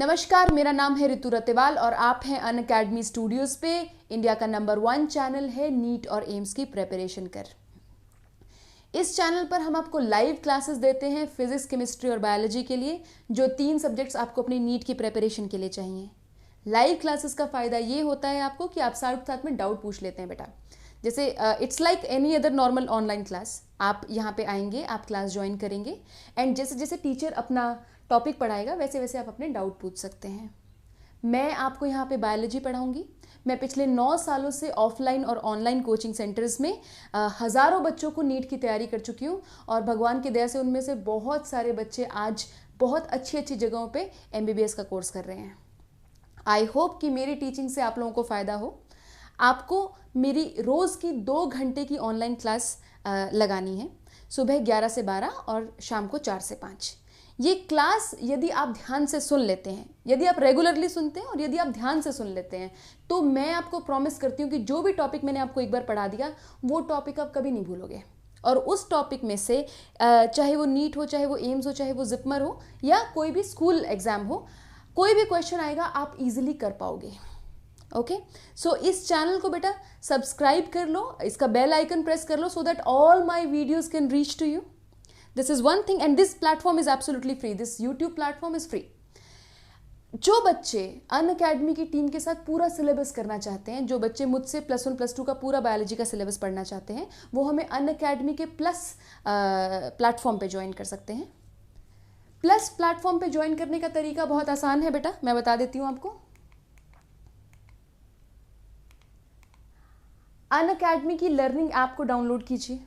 नमस्कार, मेरा नाम है ऋतु रतेवाल और आप हैं अनअकैडमी स्टूडियोज पे। इंडिया का नंबर 1 चैनल है नीट और एम्स की प्रिपरेशन कर। इस चैनल पर हम आपको लाइव क्लासेस देते हैं फिजिक्स, केमिस्ट्री और बायोलॉजी के लिए, जो 3 सब्जेक्ट्स आपको अपनी नीट की प्रिपरेशन के लिए चाहिए। लाइव क्लासेस का फ़ायदा ये होता है आपको कि आप साथ साथ में डाउट पूछ लेते हैं बेटा। जैसे it's like any other normal online class. आप यहाँ पे आएंगे, आप क्लास ज्वाइन करेंगे एंड जैसे जैसे टीचर अपना टॉपिक पढ़ाएगा वैसे वैसे आप अपने डाउट पूछ सकते हैं। मैं आपको यहाँ पे बायोलॉजी पढ़ाऊंगी। मैं पिछले 9 सालों से ऑफलाइन और ऑनलाइन कोचिंग सेंटर्स में हज़ारों बच्चों को नीट की तैयारी कर चुकी हूँ और भगवान की दया से उनमें से बहुत सारे बच्चे आज बहुत अच्छी अच्छी जगहों पे MBBS का कोर्स कर रहे हैं। आई होप कि मेरी टीचिंग से आप लोगों को फ़ायदा हो। आपको मेरी रोज़ की 2 घंटे की ऑनलाइन क्लास लगानी है, सुबह 11 से 12 और शाम को 4 से 5। ये क्लास यदि आप ध्यान से सुन लेते हैं, यदि आप रेगुलरली सुनते हैं और यदि आप ध्यान से सुन लेते हैं, तो मैं आपको प्रॉमिस करती हूँ कि जो भी टॉपिक मैंने आपको एक बार पढ़ा दिया वो टॉपिक आप कभी नहीं भूलोगे। और उस टॉपिक में से चाहे वो नीट हो, चाहे वो एम्स हो, चाहे वो जिपमर हो या कोई भी स्कूल एग्जाम हो, कोई भी क्वेश्चन आएगा आप इजीली कर पाओगे। ओके, सो इस चैनल को बेटा सब्सक्राइब कर लो, इसका बेल आइकन प्रेस कर लो so that all my videos can reach to you. This is one thing and this platform is absolutely free. This YouTube platform is free. जो बच्चे अनअकैडमी की टीम के साथ पूरा सिलेबस करना चाहते हैं, जो बच्चे मुझसे +1 +2 का पूरा बायोलॉजी का सिलेबस पढ़ना चाहते हैं, वो हमें अनअकैडमी के प्लस प्लेटफॉर्म पे ज्वाइन कर सकते हैं। प्लस प्लेटफॉर्म पे ज्वाइन करने का तरीका बहुत आसान है बेटा, मैं बता देती हूँ आपको। अनअकैडमी की लर्निंग ऐप को डाउनलोड कीजिए।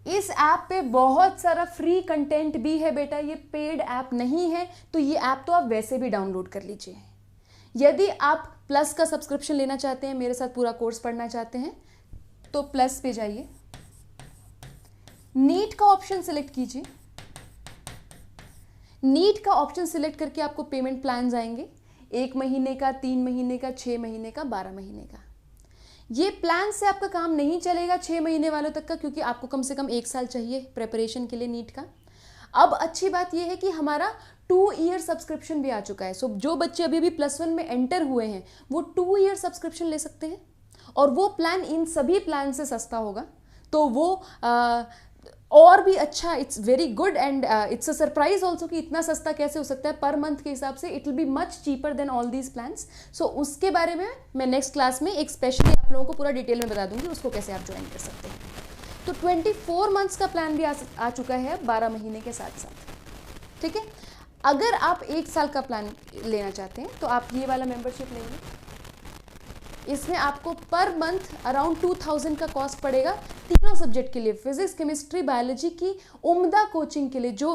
इस ऐप पे बहुत सारा फ्री कंटेंट भी है बेटा, ये पेड ऐप नहीं है, तो ये ऐप तो आप वैसे भी डाउनलोड कर लीजिए। यदि आप प्लस का सब्सक्रिप्शन लेना चाहते हैं, मेरे साथ पूरा कोर्स पढ़ना चाहते हैं, तो प्लस पे जाइए, नीट का ऑप्शन सिलेक्ट कीजिए। नीट का ऑप्शन सिलेक्ट करके आपको पेमेंट प्लान्स आएंगे, 1 महीने का, 3 महीने का, 6 महीने का, 12 महीने का। ये प्लान से आपका काम नहीं चलेगा 6 महीने वालों तक का, क्योंकि आपको कम से कम 1 साल चाहिए प्रिपरेशन के लिए नीट का। अब अच्छी बात यह है कि हमारा 2 ईयर सब्सक्रिप्शन भी आ चुका है। सो जो बच्चे अभी भी +1 में एंटर हुए हैं वो 2 ईयर सब्सक्रिप्शन ले सकते हैं और वो प्लान इन सभी प्लान से सस्ता होगा। तो वो और भी अच्छा, it's very good and it's a surprise also कि इतना सस्ता कैसे हो सकता है। पर मंथ के हिसाब से it will be much cheaper than all these plans. So उसके बारे में मैं नेक्स्ट क्लास में एक स्पेशली आप लोगों को पूरा डिटेल में बता दूंगी, उसको कैसे आप ज्वाइन कर सकते हैं। तो 24 मंथ्स का प्लान भी आ चुका है 12 महीने के साथ साथ। ठीक है, अगर आप 1 साल का प्लान लेना चाहते हैं तो आप ये वाला मेंबरशिप लेंगे। इसमें आपको पर मंथ अराउंड 2000 का कॉस्ट पड़ेगा तीनों सब्जेक्ट के लिए, फिजिक्स, केमिस्ट्री, बायोलॉजी की उम्दा कोचिंग के लिए। जो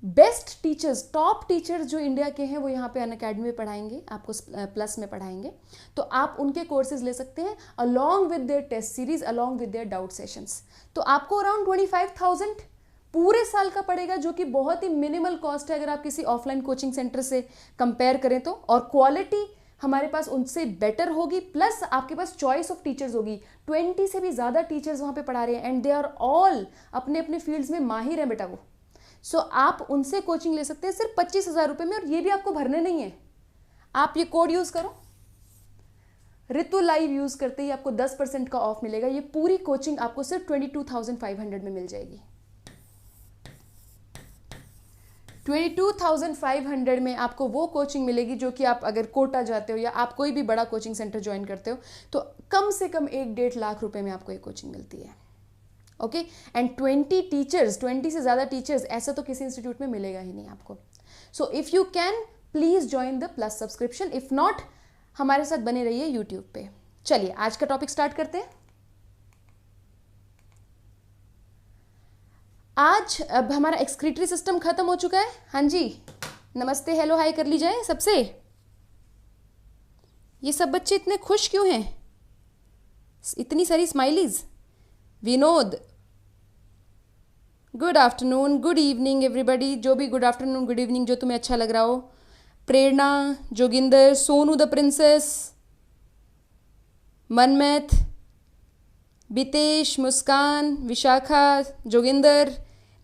बेस्ट टीचर्स, टॉप टीचर्स जो इंडिया के हैं वो यहाँ पे अनअकैडमी में पढ़ाएंगे, आपको प्लस में पढ़ाएंगे। तो आप उनके कोर्सेज ले सकते हैं along with their test series, along with their doubt sessions. तो आपको अराउंड 25,000 पूरे साल का पड़ेगा, जो कि बहुत ही मिनिमल कॉस्ट है अगर आप किसी ऑफलाइन कोचिंग सेंटर से कंपेयर करें तो। और क्वालिटी हमारे पास उनसे बेटर होगी, प्लस आपके पास चॉइस ऑफ टीचर्स होगी। 20 से भी ज़्यादा टीचर्स वहाँ पे पढ़ा रहे हैं एंड दे आर ऑल अपने अपने फील्ड्स में माहिर हैं बेटा वो। सो आप उनसे कोचिंग ले सकते हैं सिर्फ 25,000 रुपये में, और ये भी आपको भरने नहीं है। आप ये कोड यूज़ करो, ऋतु लाइव यूज़ करते ही आपको 10% का ऑफ मिलेगा। ये पूरी कोचिंग आपको सिर्फ 22,500 में मिल जाएगी। 22,500 में आपको वो कोचिंग मिलेगी जो कि आप अगर कोटा जाते हो या आप कोई भी बड़ा कोचिंग सेंटर ज्वाइन करते हो तो कम से कम 1-1.5 लाख रुपए में आपको ये कोचिंग मिलती है। ओके, एंड 20 टीचर्स, 20 से ज़्यादा टीचर्स, ऐसा तो किसी इंस्टीट्यूट में मिलेगा ही नहीं आपको। So if you can please join the plus subscription, if not हमारे साथ बने रहिए यूट्यूब पे। चलिए आज का टॉपिक स्टार्ट करते हैं। आज अब हमारा एक्सक्रीटरी सिस्टम खत्म हो चुका है। हाँ जी, नमस्ते, हेलो, हाय कर ली जाए सबसे। ये सब बच्चे इतने खुश क्यों हैं, इतनी सारी smileys. Vinod, good afternoon, good evening everybody, जो भी गुड आफ्टरनून, गुड इवनिंग जो तुम्हें अच्छा लग रहा हो। प्रेरणा, जोगिंदर, सोनू द प्रिंसेस, मनमैथ, बितेश, मुस्कान, विशाखा, जोगिंदर,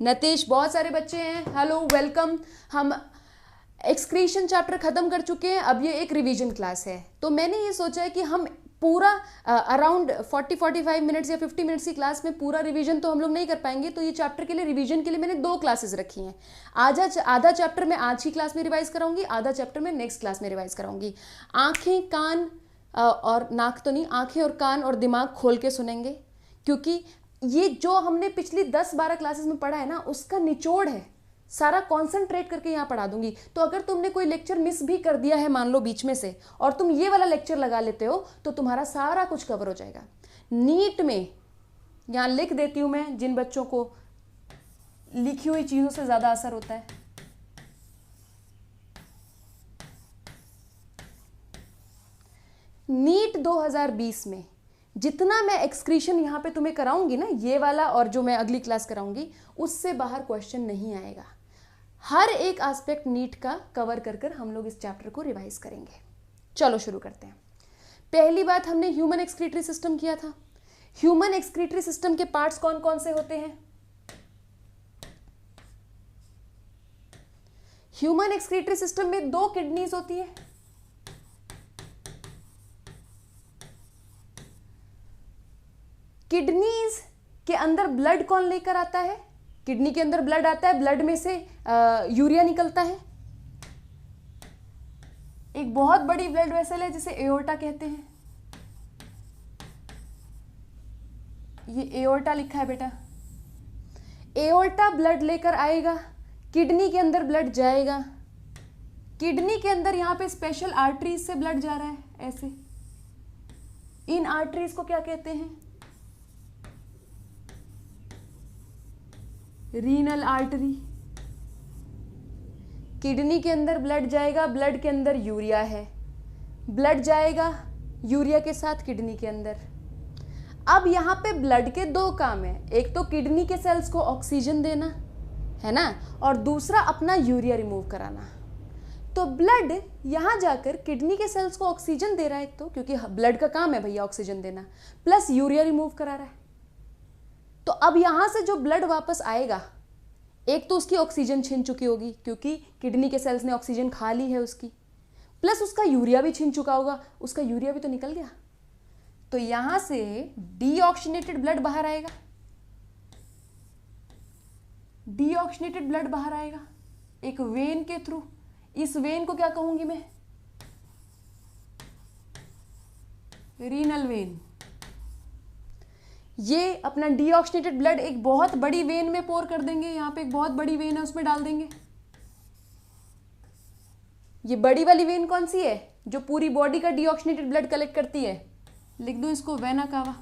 नतेश, बहुत सारे बच्चे हैं। Hello, welcome. हम एक्सक्रीशन चैप्टर ख़त्म कर चुके हैं, अब ये एक रिवीजन क्लास है। तो मैंने ये सोचा है कि हम पूरा अराउंड 40-45 मिनट्स या 50 मिनट्स की क्लास में पूरा रिवीजन तो हम लोग नहीं कर पाएंगे, तो ये चैप्टर के लिए रिवीजन के लिए मैंने 2 क्लासेस रखी हैं। आधा चैप्टर मैं आज की क्लास में रिवाइज कराऊंगी, आधा चैप्टर मैं नेक्स्ट क्लास में रिवाइज कराऊंगी। आँखें, कान और नाक तो नहीं, आँखें और कान और दिमाग खोल के सुनेंगे, क्योंकि ये जो हमने पिछली 10-12 क्लासेस में पढ़ा है ना, उसका निचोड़ है, सारा कॉन्सेंट्रेट करके यहाँ पढ़ा दूंगी। तो अगर तुमने कोई लेक्चर मिस भी कर दिया है मान लो बीच में से, और तुम ये वाला लेक्चर लगा लेते हो, तो तुम्हारा सारा कुछ कवर हो जाएगा। नीट में यहाँ लिख देती हूँ मैं, जिन बच्चों को लिखी हुई चीज़ों से ज़्यादा असर होता है। नीट 2020 में जितना मैं एक्सक्रीशन यहाँ पे तुम्हें कराऊंगी ना, ये वाला और जो मैं अगली क्लास कराऊंगी, उससे बाहर क्वेश्चन नहीं आएगा। हर एक एस्पेक्ट नीट का कवर कर कर हम लोग इस चैप्टर को रिवाइज करेंगे। चलो शुरू करते हैं। पहली बात, हमने ह्यूमन एक्सक्रीटरी सिस्टम किया था। ह्यूमन एक्सक्रीटरी सिस्टम के पार्ट्स कौन कौन से होते हैं? ह्यूमन एक्सक्रीटरी सिस्टम में 2 किडनीज होती है। किडनीज के अंदर ब्लड कौन लेकर आता है? किडनी के अंदर ब्लड आता है, ब्लड में से यूरिया निकलता है। एक बहुत बड़ी ब्लड वेसल है जिसे एओर्टा कहते हैं। ये एओर्टा लिखा है बेटा। एओर्टा ब्लड लेकर आएगा, किडनी के अंदर ब्लड जाएगा। किडनी के अंदर यहाँ पे स्पेशल आर्टरीज से ब्लड जा रहा है, ऐसे। इन आर्टरीज को क्या कहते हैं? Renal artery. किडनी के अंदर ब्लड जाएगा, ब्लड के अंदर यूरिया है, ब्लड जाएगा यूरिया के साथ किडनी के अंदर। अब यहाँ पे ब्लड के 2 काम है, एक तो किडनी के सेल्स को ऑक्सीजन देना है ना, और दूसरा अपना यूरिया रिमूव कराना। तो ब्लड यहाँ जाकर किडनी के सेल्स को ऑक्सीजन दे रहा है, एक तो क्योंकि ब्लड का काम है भैया ऑक्सीजन देना, प्लस यूरिया रिमूव करा रहा है। तो अब यहां से जो ब्लड वापस आएगा, एक तो उसकी ऑक्सीजन छिन चुकी होगी क्योंकि किडनी के सेल्स ने ऑक्सीजन खा ली है उसकी, प्लस उसका यूरिया भी छिन चुका होगा, उसका यूरिया भी तो निकल गया। तो यहां से डीऑक्सीनेटेड ब्लड बाहर आएगा, डीऑक्सीनेटेड ब्लड बाहर आएगा एक वेन के थ्रू। इस वेन को क्या कहूंगी मैं? Renal vein. ये अपना डीऑक्सीनेटेड ब्लड एक बहुत बड़ी वेन में पोर कर देंगे। यहाँ पे एक बहुत बड़ी वेन है, उसमें डाल देंगे। ये बड़ी वाली वेन कौन सी है? जो पूरी बॉडी का डीऑक्सीनेटेड ब्लड कलेक्ट करती है। लिख दूं इसको, वेना कावा।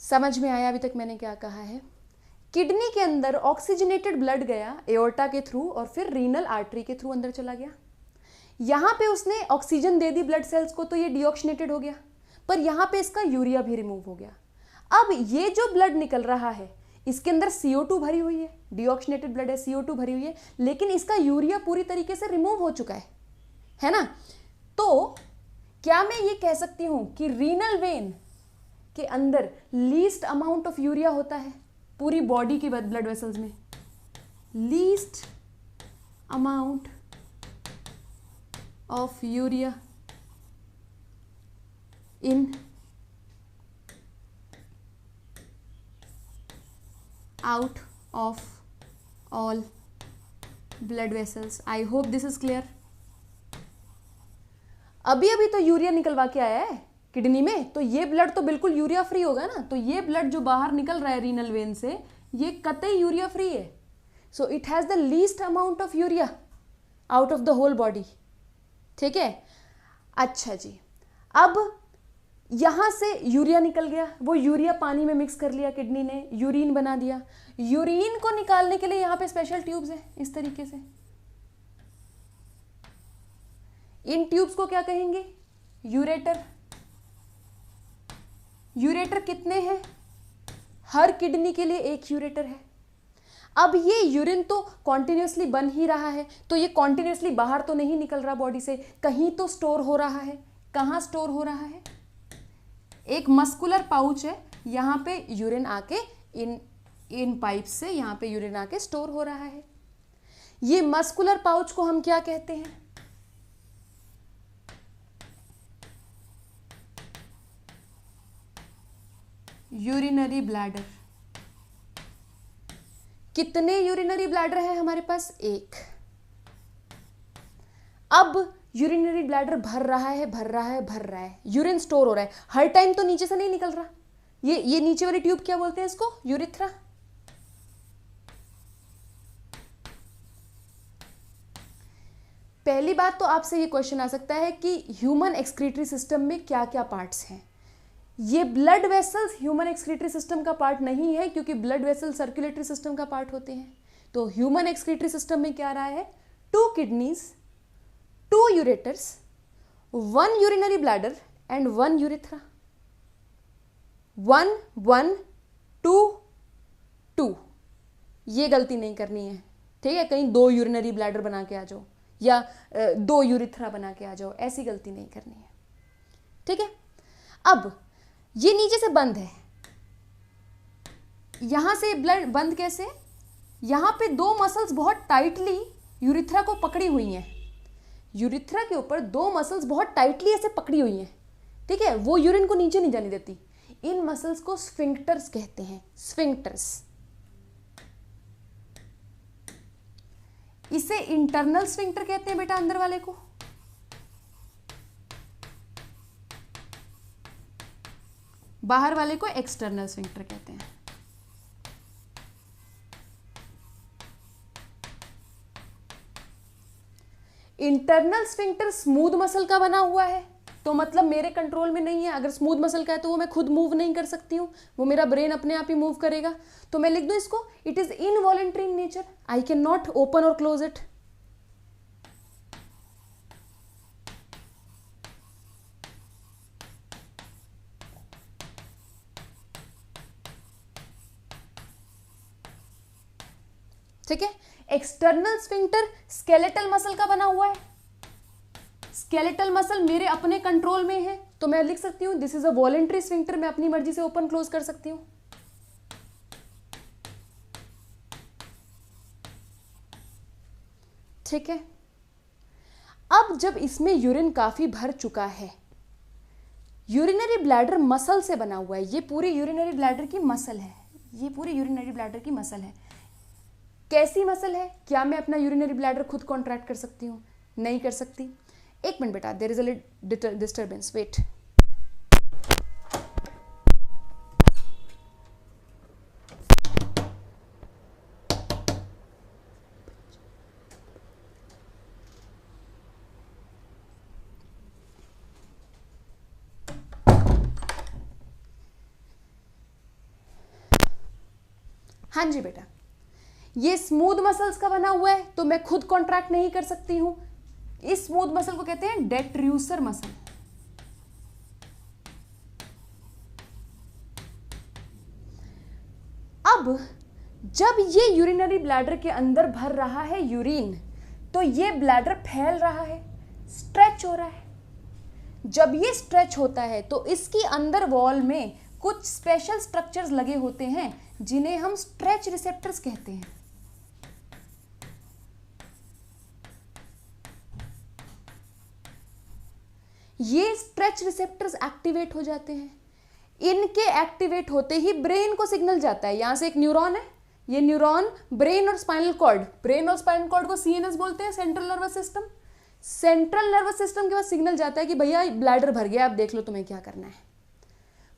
समझ में आया अभी तक मैंने क्या कहा है? किडनी के अंदर ऑक्सीजनेटेड ब्लड गया एओर्टा के थ्रू और फिर रीनल आर्टरी के थ्रू अंदर चला गया। यहाँ पे उसने oxygen they the blood cells को, तो ये डीऑक्सीनेटेड हो गया, पर यहाँ पे इसका यूरिया भी रिमूव हो गया। अब ये जो ब्लड निकल रहा है, इसके अंदर CO2 भरी हुई है, डीऑक्सीनेटेड ब्लड है, CO2 भरी हुई है, लेकिन इसका यूरिया पूरी तरीके से रिमूव हो चुका है ना? तो क्या मैं ये कह सकती हूँ कि रीनल वेन के अंदर लीस्ट अमाउंट ऑफ यूरिया होता है पूरी बॉडी की ब्लड वेसल्स में? Least amount of urea in out of all blood vessels. I hope this is clear. अभी अभी तो यूरिया निकलवा के आया है किडनी में, तो ये ब्लड तो बिल्कुल यूरिया फ्री होगा ना। तो ये ब्लड जो बाहर निकल रहा है रीनल वेन से, ये कतई यूरिया फ्री है। So it has the least amount of urea out of the whole body. ठीक है, अच्छा जी। अब यहां से यूरिया निकल गया, वो यूरिया पानी में मिक्स कर लिया किडनी ने, यूरिन बना दिया। यूरिन को निकालने के लिए यहां पे स्पेशल ट्यूब्स हैं इस तरीके से। इन ट्यूब्स को क्या कहेंगे? यूरेटर। यूरेटर कितने हैं? हर किडनी के लिए एक यूरेटर है। अब ये यूरिन तो कॉन्टिन्यूसली बन ही रहा है, तो ये कॉन्टिन्यूसली बाहर तो नहीं निकल रहा बॉडी से, कहीं तो स्टोर हो रहा है। कहाँ स्टोर हो रहा है? एक मस्कुलर पाउच है, यहाँ पे यूरिन आके इन पाइप से यहाँ पे यूरिन आके स्टोर हो रहा है। ये मस्कुलर पाउच को हम क्या कहते हैं? Urinary bladder. कितने यूरिनरी ब्लैडर है हमारे पास? एक। अब यूरिनरी ब्लैडर भर रहा है, भर रहा है, भर रहा है, यूरिन स्टोर हो रहा है, हर टाइम तो नीचे से नहीं निकल रहा। ये नीचे वाली ट्यूब क्या बोलते हैं इसको? यूरिथ्रा। पहली बात तो आपसे ये क्वेश्चन आ सकता है कि ह्यूमन एक्सक्रीटरी सिस्टम में क्या क्या पार्ट्स हैं। ये blood vessels human excretory system का पार्ट नहीं है, क्योंकि ब्लड वेसल सर्कुलेटरी सिस्टम का पार्ट होते हैं। तो ह्यूमन एक्सक्रीटरी सिस्टम में क्या रहा है? 2 kidneys, 2 ureters, 1 urinary bladder and 1 urethra. 1 1 2 2। ये गलती नहीं करनी है, ठीक है? कहीं 2 यूरिनरी ब्लैडर बना के आ जाओ या 2 यूरिथ्रा बना के आ जाओ, ऐसी गलती नहीं करनी है, ठीक है? अब ये नीचे से बंद है, यहां से ब्लड बंद कैसे? यहां पे 2 मसल्स बहुत टाइटली यूरिथ्रा को पकड़ी हुई हैं। यूरिथ्रा के ऊपर 2 मसल्स बहुत टाइटली ऐसे पकड़ी हुई हैं, ठीक है? वो यूरिन को नीचे नहीं जाने देती। इन मसल्स को स्फिंक्टर्स कहते हैं, स्फिंक्टर्स। इसे इंटरनल स्फिंक्टर कहते हैं बेटा, अंदर वाले को। बाहर वाले को एक्सटर्नल स्फिंक्टर कहते हैं। इंटरनल स्फिंक्टर स्मूथ मसल का बना हुआ है, तो मतलब मेरे कंट्रोल में नहीं है। अगर स्मूथ मसल का है तो वो मैं खुद मूव नहीं कर सकती हूँ, वो मेरा ब्रेन अपने आप ही मूव करेगा। तो मैं लिख दूं इसको, it is involuntary in nature, I can not open और क्लोज इट। ठीक है? एक्सटर्नल स्फिंक्टर स्केलेटल मसल का बना हुआ है। स्केलेटल मसल मेरे अपने कंट्रोल में है, तो मैं लिख सकती हूं this is a voluntary sphincter, मैं अपनी मर्जी से ओपन क्लोज कर सकती हूं। ठीक है? अब जब इसमें यूरिन काफी भर चुका है, यूरिनरी ब्लैडर मसल से बना हुआ है, ये पूरी यूरिनरी ब्लैडर की मसल है, ये पूरी यूरिनरी ब्लैडर की मसल है। कैसी मसल है? क्या मैं अपना यूरिनरी ब्लैडर खुद कॉन्ट्रैक्ट कर सकती हूँ? नहीं कर सकती। एक मिनट बेटा, there is a disturbance, wait. हाँ जी बेटा, ये स्मूथ मसल्स का बना हुआ है, तो मैं खुद कॉन्ट्रैक्ट नहीं कर सकती हूं। इस स्मूथ मसल को कहते हैं डेट्रूसर मसल। अब जब ये यूरिनरी ब्लैडर के अंदर भर रहा है यूरिन, तो ये ब्लैडर फैल रहा है, स्ट्रेच हो रहा है। जब ये स्ट्रेच होता है तो इसकी अंदर वॉल में कुछ स्पेशल स्ट्रक्चर्स लगे होते हैं, जिन्हें हम स्ट्रेच रिसेप्टर्स कहते हैं। ये स्ट्रेच रिसेप्टर्स एक्टिवेट हो जाते हैं। इनके एक्टिवेट होते ही ब्रेन को सिग्नल जाता है। यहां से एक न्यूरॉन है, ये न्यूरॉन ब्रेन और स्पाइनल कॉर्ड, ब्रेन और स्पाइनल कॉर्ड को सीएनएस बोलते हैं, central nervous system. Central nervous system के पास सिग्नल जाता है कि भैया ब्लैडर भर गया, अब देख लो तुम्हें क्या करना है।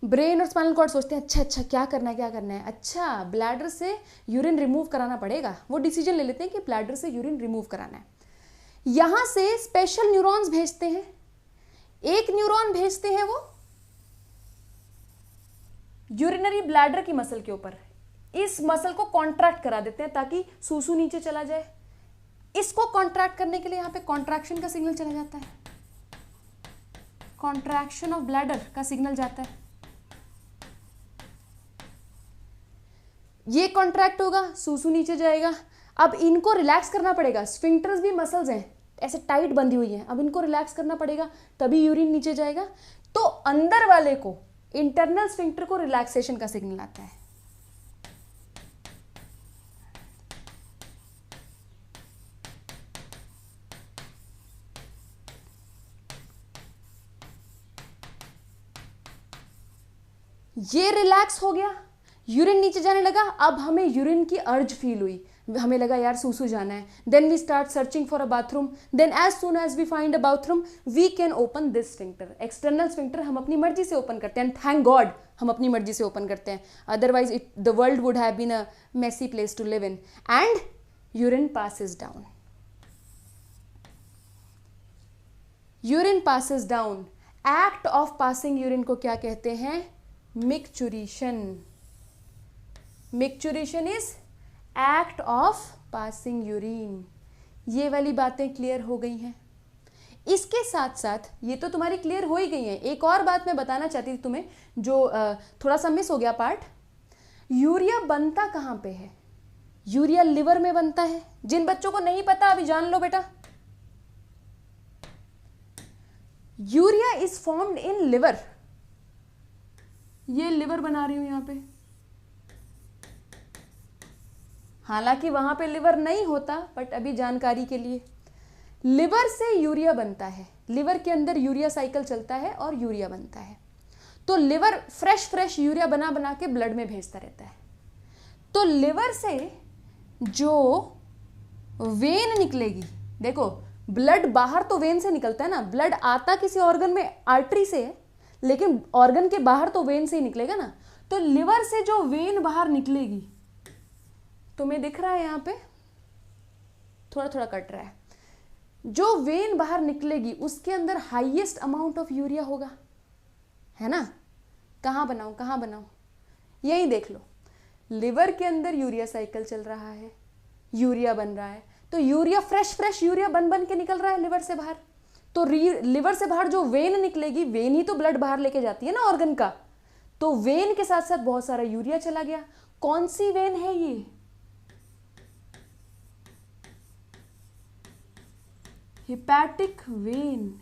ब्रेन और स्पाइनल कॉर्ड सोचते हैं अच्छा क्या करना है, क्या करना है, अच्छा ब्लैडर से यूरिन रिमूव कराना पड़ेगा। वो डिसीजन ले लेते हैं कि ब्लैडर से यूरिन रिमूव कराना है। यहां से स्पेशल न्यूरॉन्स भेजते हैं। एक न्यूरॉन भेजते हैं वो यूरिनरी ब्लैडर की मसल के ऊपर, इस मसल को कॉन्ट्रैक्ट करा देते हैं ताकि सूसू नीचे चला जाए। इसको कॉन्ट्रैक्ट करने के लिए यहां पे कॉन्ट्रैक्शन का सिग्नल चला जाता है, कॉन्ट्रैक्शन ऑफ ब्लैडर का सिग्नल जाता है। ये कॉन्ट्रैक्ट होगा, सूसू नीचे जाएगा। अब इनको रिलैक्स करना पड़ेगा, स्फिंक्टर्स भी मसल्स हैं, ऐसे टाइट बंधी हुई हैं, अब इनको रिलैक्स करना पड़ेगा तभी यूरिन नीचे जाएगा। तो अंदर वाले को, इंटरनल स्फिंक्टर को रिलैक्सेशन का सिग्नल आता है। ये रिलैक्स हो गया, यूरिन नीचे जाने लगा। अब हमें यूरिन की अर्ज फील हुई, हमें लगा यार सूसू जाना है। Then we start searching for a bathroom. Then as soon as we find a bathroom we can open this sphincter. External sphincter हम अपनी मर्जी से ओपन करते हैं, थैंक गॉड हम अपनी मर्जी से ओपन करते हैं, otherwise the world would have been a messy place to live in. And urine passes down, urine passes down. Act of passing urine को क्या कहते हैं? Micturition. Micturition is act of passing urine. ये वाली बातें clear हो गई हैं। इसके साथ साथ ये तो तुम्हारी क्लियर हो ही गई हैं। एक और बात मैं बताना चाहती थी तुम्हें, जो थोड़ा सा मिस हो गया पार्ट। यूरिया बनता कहाँ पे है? यूरिया लिवर में बनता है। जिन बच्चों को नहीं पता अभी जान लो बेटा, urea is formed in liver. ये लिवर बना रही हूं यहां पे, हालांकि वहां पे लिवर नहीं होता, बट अभी जानकारी के लिए लिवर से यूरिया बनता है। लिवर के अंदर यूरिया साइकिल चलता है और यूरिया बनता है। तो लिवर फ्रेश यूरिया बना बना के ब्लड में भेजता रहता है। तो लिवर से जो वेन निकलेगी, देखो ब्लड बाहर तो वेन से निकलता है ना, ब्लड आता किसी ऑर्गन में आर्टरी से है, लेकिन ऑर्गन के बाहर तो वेन से ही निकलेगा ना। तो लिवर से जो वेन बाहर निकलेगी, तुम्हें दिख रहा है यहां पे थोड़ा थोड़ा कट रहा है, जो वेन बाहर निकलेगी उसके अंदर हाईएस्ट अमाउंट ऑफ यूरिया होगा, है ना। कहां बनाऊं कहां बनाऊं, यही देख लो, लिवर के अंदर यूरिया साइकिल चल रहा है, यूरिया बन रहा है। तो यूरिया फ्रेश यूरिया बन बन के निकल रहा है लिवर से बाहर। तो लिवर से बाहर जो वेन निकलेगी, वेन ही तो ब्लड बाहर लेके जाती है ना ऑर्गन का, तो वेन के साथ साथ बहुत सारा यूरिया चला गया। कौन सी वेन है ये? Hepatic vein.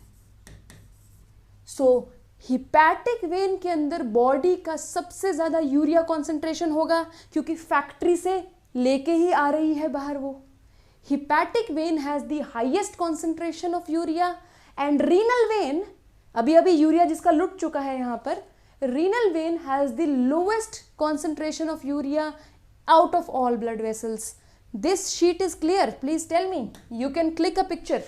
So hepatic vein के अंदर बॉडी का सबसे ज्यादा यूरिया कॉन्सेंट्रेशन होगा, क्योंकि फैक्ट्री से लेके ही आ रही है बाहर वो। Hepatic vein has the highest concentration of urea and renal vein, अभी अभी यूरिया जिसका लुट चुका है यहां पर, renal vein has the lowest concentration of urea out of all blood vessels. This sheet is clear? Please tell me, you can click a picture.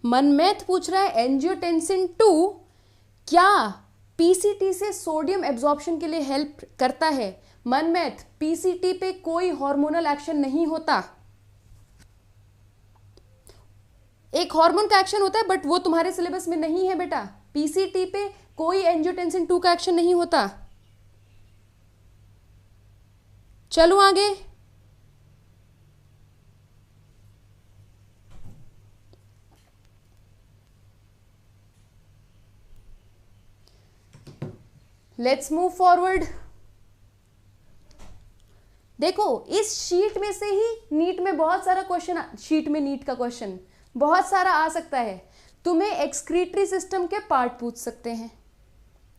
मनमेथ पूछ रहा है एंजियोटेंसिन 2 क्या पीसीटी से सोडियम एब्जॉर्प्शन के लिए हेल्प करता है? मनमेथ, पीसीटी पे कोई हार्मोनल एक्शन नहीं होता। एक हार्मोन का एक्शन होता है, बट वो तुम्हारे सिलेबस में नहीं है बेटा। पीसीटी पे कोई एंजियोटेंसिन 2 का एक्शन नहीं होता। चलो आगे। Let's move forward. देखो इस शीट में से ही नीट में बहुत सारा क्वेश्चन, शीट में नीट का क्वेश्चन बहुत सारा आ सकता है। तुम्हें एक्सक्रीटरी सिस्टम के पार्ट पूछ सकते हैं,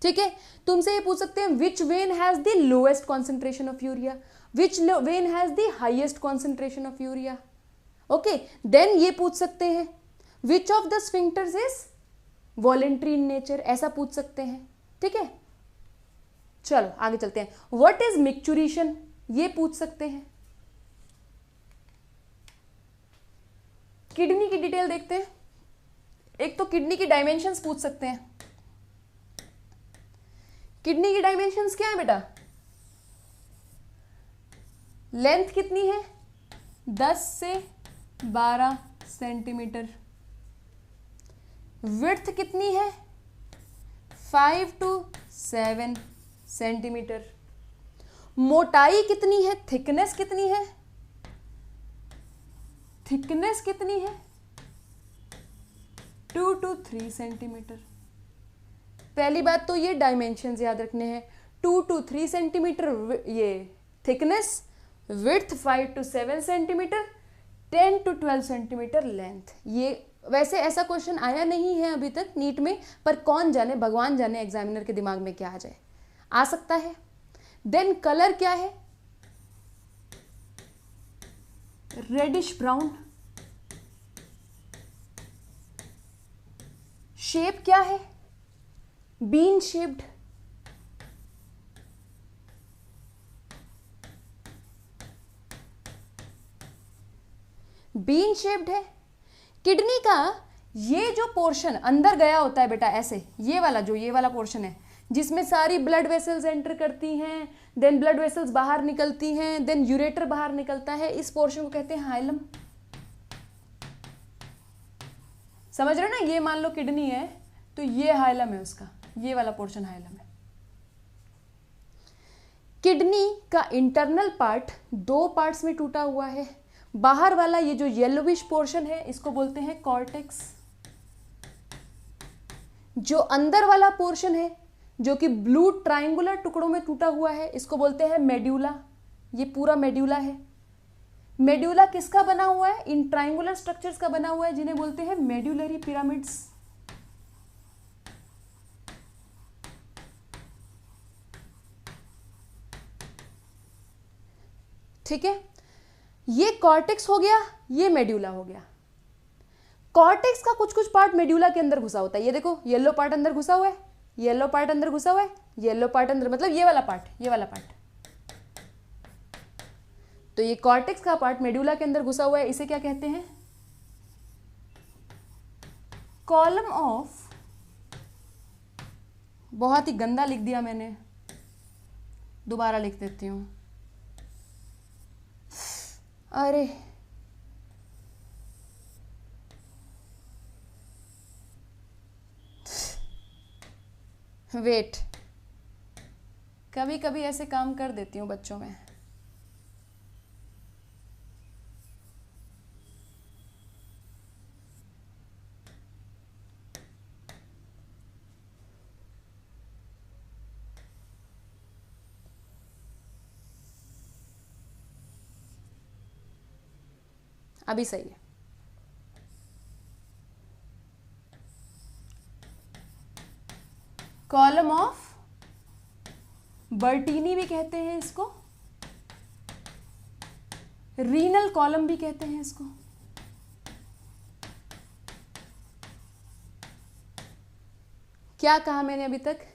ठीक है। तुमसे ये पूछ सकते हैं which vein has the lowest concentration of urea, which vein has the highest concentration of urea. Okay, then ये पूछ सकते हैं which of the sphincters is voluntary in nature, ऐसा पूछ सकते हैं, ठीक है। चलो आगे चलते हैं। व्हाट इज मिक्चुरेशन, ये पूछ सकते हैं। किडनी की डिटेल देखते हैं। एक तो किडनी की डायमेंशंस पूछ सकते हैं। किडनी की डायमेंशंस क्या है बेटा? लेंथ कितनी है? 10 से 12 सेंटीमीटर। विड्थ कितनी है? 5 to 7 सेंटीमीटर। मोटाई कितनी है? थिकनेस कितनी है? थिकनेस कितनी है? 2 to 3 सेंटीमीटर। पहली बात तो ये डायमेंशंस याद रखने हैं, 2 to 3 सेंटीमीटर ये thickness, width 5 to 7 centimetre, 10 to 12 centimetre length. ये वैसे ऐसा क्वेश्चन आया नहीं है अभी तक नीट में, पर कौन जाने, भगवान जाने एग्जामिनर के दिमाग में क्या आ जाए, आ सकता है। देन कलर क्या है, रेडिश ब्राउन। शेप क्या है, बीन शेप्ड। बीन शेप्ड है। किडनी का ये जो पोर्शन अंदर गया होता है बेटा, ऐसे ये वाला पोर्शन है जिसमें सारी ब्लड वेसल्स एंटर करती हैं, देन ब्लड वेसल्स बाहर निकलती हैं, देन यूरेटर बाहर निकलता है, इस पोर्शन को कहते हैं हाइलम। समझ रहे हो ना, ये मान लो किडनी है तो ये हाइलम है उसका, ये वाला पोर्शन हाइलम है। किडनी का इंटरनल पार्ट 2 पार्ट्स में टूटा हुआ है। बाहर वाला ये जो येलोविश पोर्शन है इसको बोलते हैं कॉर्टेक्स। जो अंदर वाला पोर्शन है जो कि ब्लू ट्रायंगुलर टुकड़ों में टूटा हुआ है इसको बोलते हैं मेड्यूला। ये पूरा मेड्यूला है। मेड्यूला किसका बना हुआ है, इन ट्रायंगुलर स्ट्रक्चर्स का बना हुआ है जिन्हें बोलते हैं मेड्यूलरी पिरामिड्स। ठीक है, ये कॉर्टेक्स हो गया, ये मेड्यूला हो गया। कॉर्टेक्स का कुछ कुछ पार्ट मेड्यूला के अंदर घुसा होता है। ये देखो येलो पार्ट अंदर घुसा हुआ है, येलो पार्ट अंदर घुसा हुआ है, येलो पार्ट अंदर, मतलब ये वाला पार्ट। तो ये कॉर्टेक्स का पार्ट मेड्यूला के अंदर घुसा हुआ है, इसे क्या कहते हैं, कॉलम ऑफ। बहुत ही गंदा लिख दिया मैंने, दोबारा लिख देती हूं। अरे वेट, कभी कभी ऐसे काम कर देती हूँ बच्चों में। अभी सही है। कॉलम ऑफ बर्टीनी भी कहते हैं इसको, रीनल कॉलम भी कहते हैं इसको। क्या कहा मैंने अभी तक,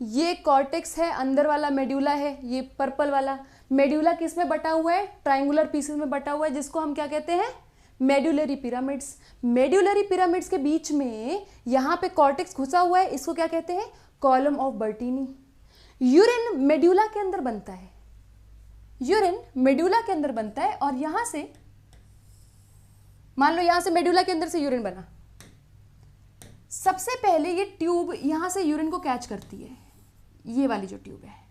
ये कॉर्टेक्स है, अंदर वाला मेड्यूला है, ये पर्पल वाला। मेड्यूला किस में बटा हुआ है, ट्रायंगुलर पीसेस में बटा हुआ है, जिसको हम क्या कहते हैं, मेड्यूलरी पिरामिड्स। मेड्यूलरी पिरामिड्स के बीच में यहां पे कॉर्टेक्स घुसा हुआ है, इसको क्या कहते हैं, कॉलम ऑफ बर्टीनी। यूरिन मेड्यूला के अंदर बनता है, यूरिन मेड्यूला के अंदर बनता है, और यहां से मान लो यहां से मेड्यूला के अंदर से यूरिन बना, सबसे पहले ये ट्यूब यहां से यूरिन को कैच करती है, ये वाली जो ट्यूब है,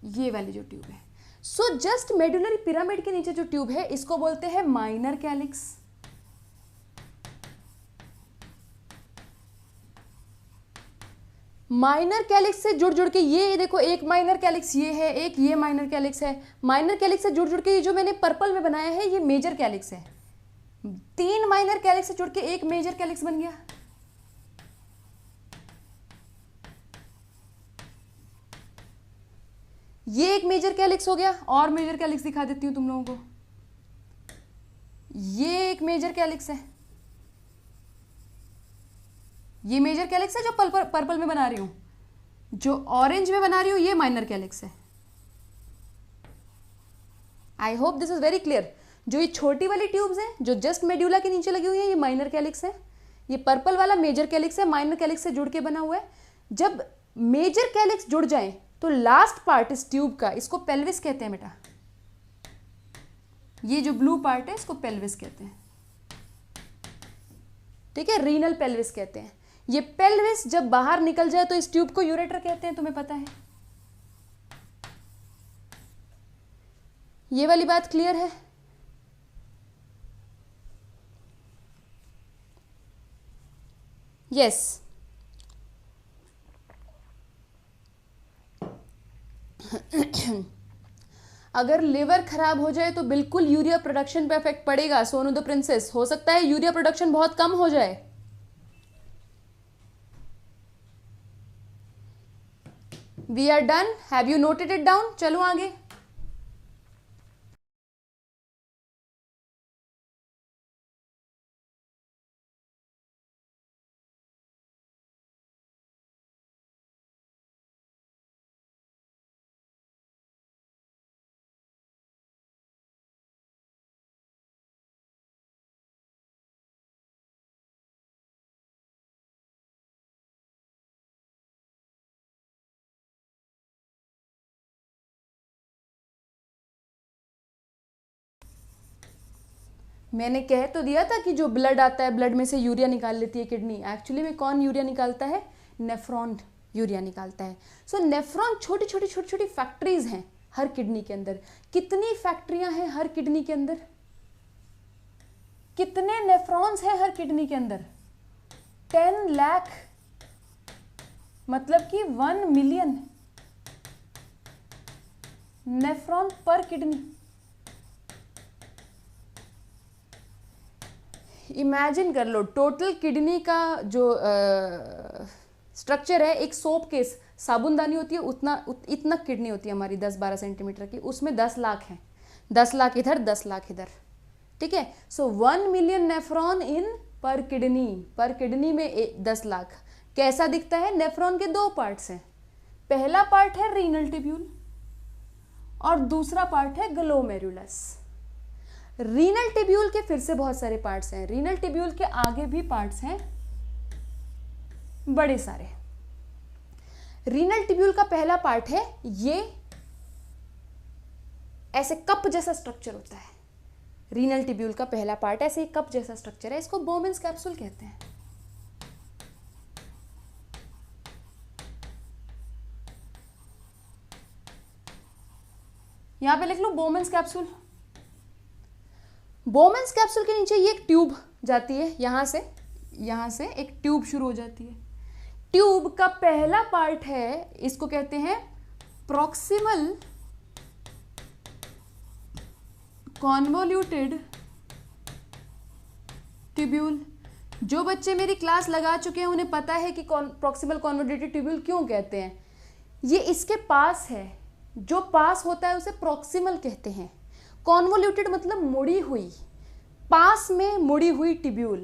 ये वाली जो ट्यूब है। सो जस्ट मेडुलरी पिरामिड के नीचे जो ट्यूब है इसको बोलते हैं माइनर कैलिक्स। माइनर कैलिक्स से जुड़ जुड़ के ये देखो, एक माइनर कैलिक्स ये है, एक ये माइनर कैलिक्स है। माइनर कैलिक्स से जुड़ जुड़ के ये जो मैंने पर्पल में बनाया है ये मेजर कैलिक्स है। 3 माइनर कैलिक्स से जुड़ के एक मेजर कैलिक्स बन गया। ये एक मेजर कैलिक्स हो गया, और मेजर कैलिक्स दिखा देती हूं तुम लोगों को। ये एक मेजर कैलिक्स है, ये मेजर कैलिक्स है जो पर्पल में बना रही हूं, जो ऑरेंज में बना रही हूं ये माइनर कैलिक्स है। I hope this is very clear. जो ये छोटी वाली ट्यूब्स हैं जो जस्ट मेड्यूला के नीचे लगी हुई है ये माइनर कैलिक्स है, ये पर्पल वाला मेजर कैलिक्स है, माइनर कैलिक्स से जुड़ के बना हुआ है। जब मेजर कैलिक्स जुड़ जाए तो लास्ट पार्ट इस ट्यूब का, इसको पेल्विस कहते हैं बेटा। ये जो ब्लू पार्ट है इसको पेल्विस कहते हैं, ठीक है, रीनल पेल्विस कहते हैं। ये पेल्विस जब बाहर निकल जाए तो इस ट्यूब को यूरेटर कहते हैं, तुम्हें पता है। ये वाली बात क्लियर है? यस, अगर लिवर खराब हो जाए तो बिल्कुल यूरिया प्रोडक्शन पे इफेक्ट पड़ेगा। सोनू द प्रिंसेस, हो सकता है यूरिया प्रोडक्शन बहुत कम हो जाए। We are done, have you noted it down? चलो आगे। मैंने कह तो दिया था कि जो ब्लड आता है, ब्लड में से यूरिया निकाल लेती है किडनी। एक्चुअली में कौन यूरिया निकालता है? नेफ्रॉन यूरिया निकालता है। सो नेफ्रॉन छोटी छोटी फैक्ट्रीज हैं हर किडनी के अंदर। कितनी फैक्ट्रियां हैं हर किडनी के अंदर? कितने नेफ्रॉन्स हैं हर किडनी के अंदर? 10 लाख, मतलब कि 1 मिलियन नेफ्रॉन पर किडनी। इमेजिन कर लो, टोटल किडनी का जो स्ट्रक्चर है, एक सोप केस साबुनदानी होती है इतना किडनी होती है हमारी 10-12 सेंटीमीटर की, उसमें 10 लाख हैं। 10 लाख इधर, 10 लाख इधर, ठीक है। सो 1 मिलियन नेफ्रॉन इन पर किडनी में 10 लाख। कैसा दिखता है? नेफ्रॉन के 2 पार्ट्स हैं। पहला पार्ट है रीनल टिब्यूल और दूसरा पार्ट है ग्लोमेरुलस। रीनल टिब्यूल के फिर से बहुत सारे पार्ट्स हैं। रीनल टिब्यूल के आगे भी पार्ट्स हैं बड़े सारे। रीनल टिब्यूल का पहला पार्ट है, ये ऐसे कप जैसा स्ट्रक्चर होता है। रीनल टिब्यूल का पहला पार्ट ऐसे एक कप जैसा स्ट्रक्चर है, इसको बोमेन्स कैप्सूल कहते हैं। यहां पे लिख लो बोमेन्स कैप्सूल। बोमेन्स कैप्सूल के नीचे ये एक ट्यूब जाती है, यहां से एक ट्यूब शुरू हो जाती है। ट्यूब का पहला पार्ट है, इसको कहते हैं प्रॉक्सिमल कॉन्वोल्यूटेड ट्यूब्यूल। जो बच्चे मेरी क्लास लगा चुके हैं उन्हें पता है कि प्रॉक्सिमल कॉन्वोल्यूटेड ट्यूब्यूल क्यों कहते हैं। ये इसके पास है, जो पास होता है उसे प्रॉक्सिमल कहते हैं। कॉन्वोल्यूटेड मतलब मुड़ी हुई, पास में मुड़ी हुई ट्यूब्यूल,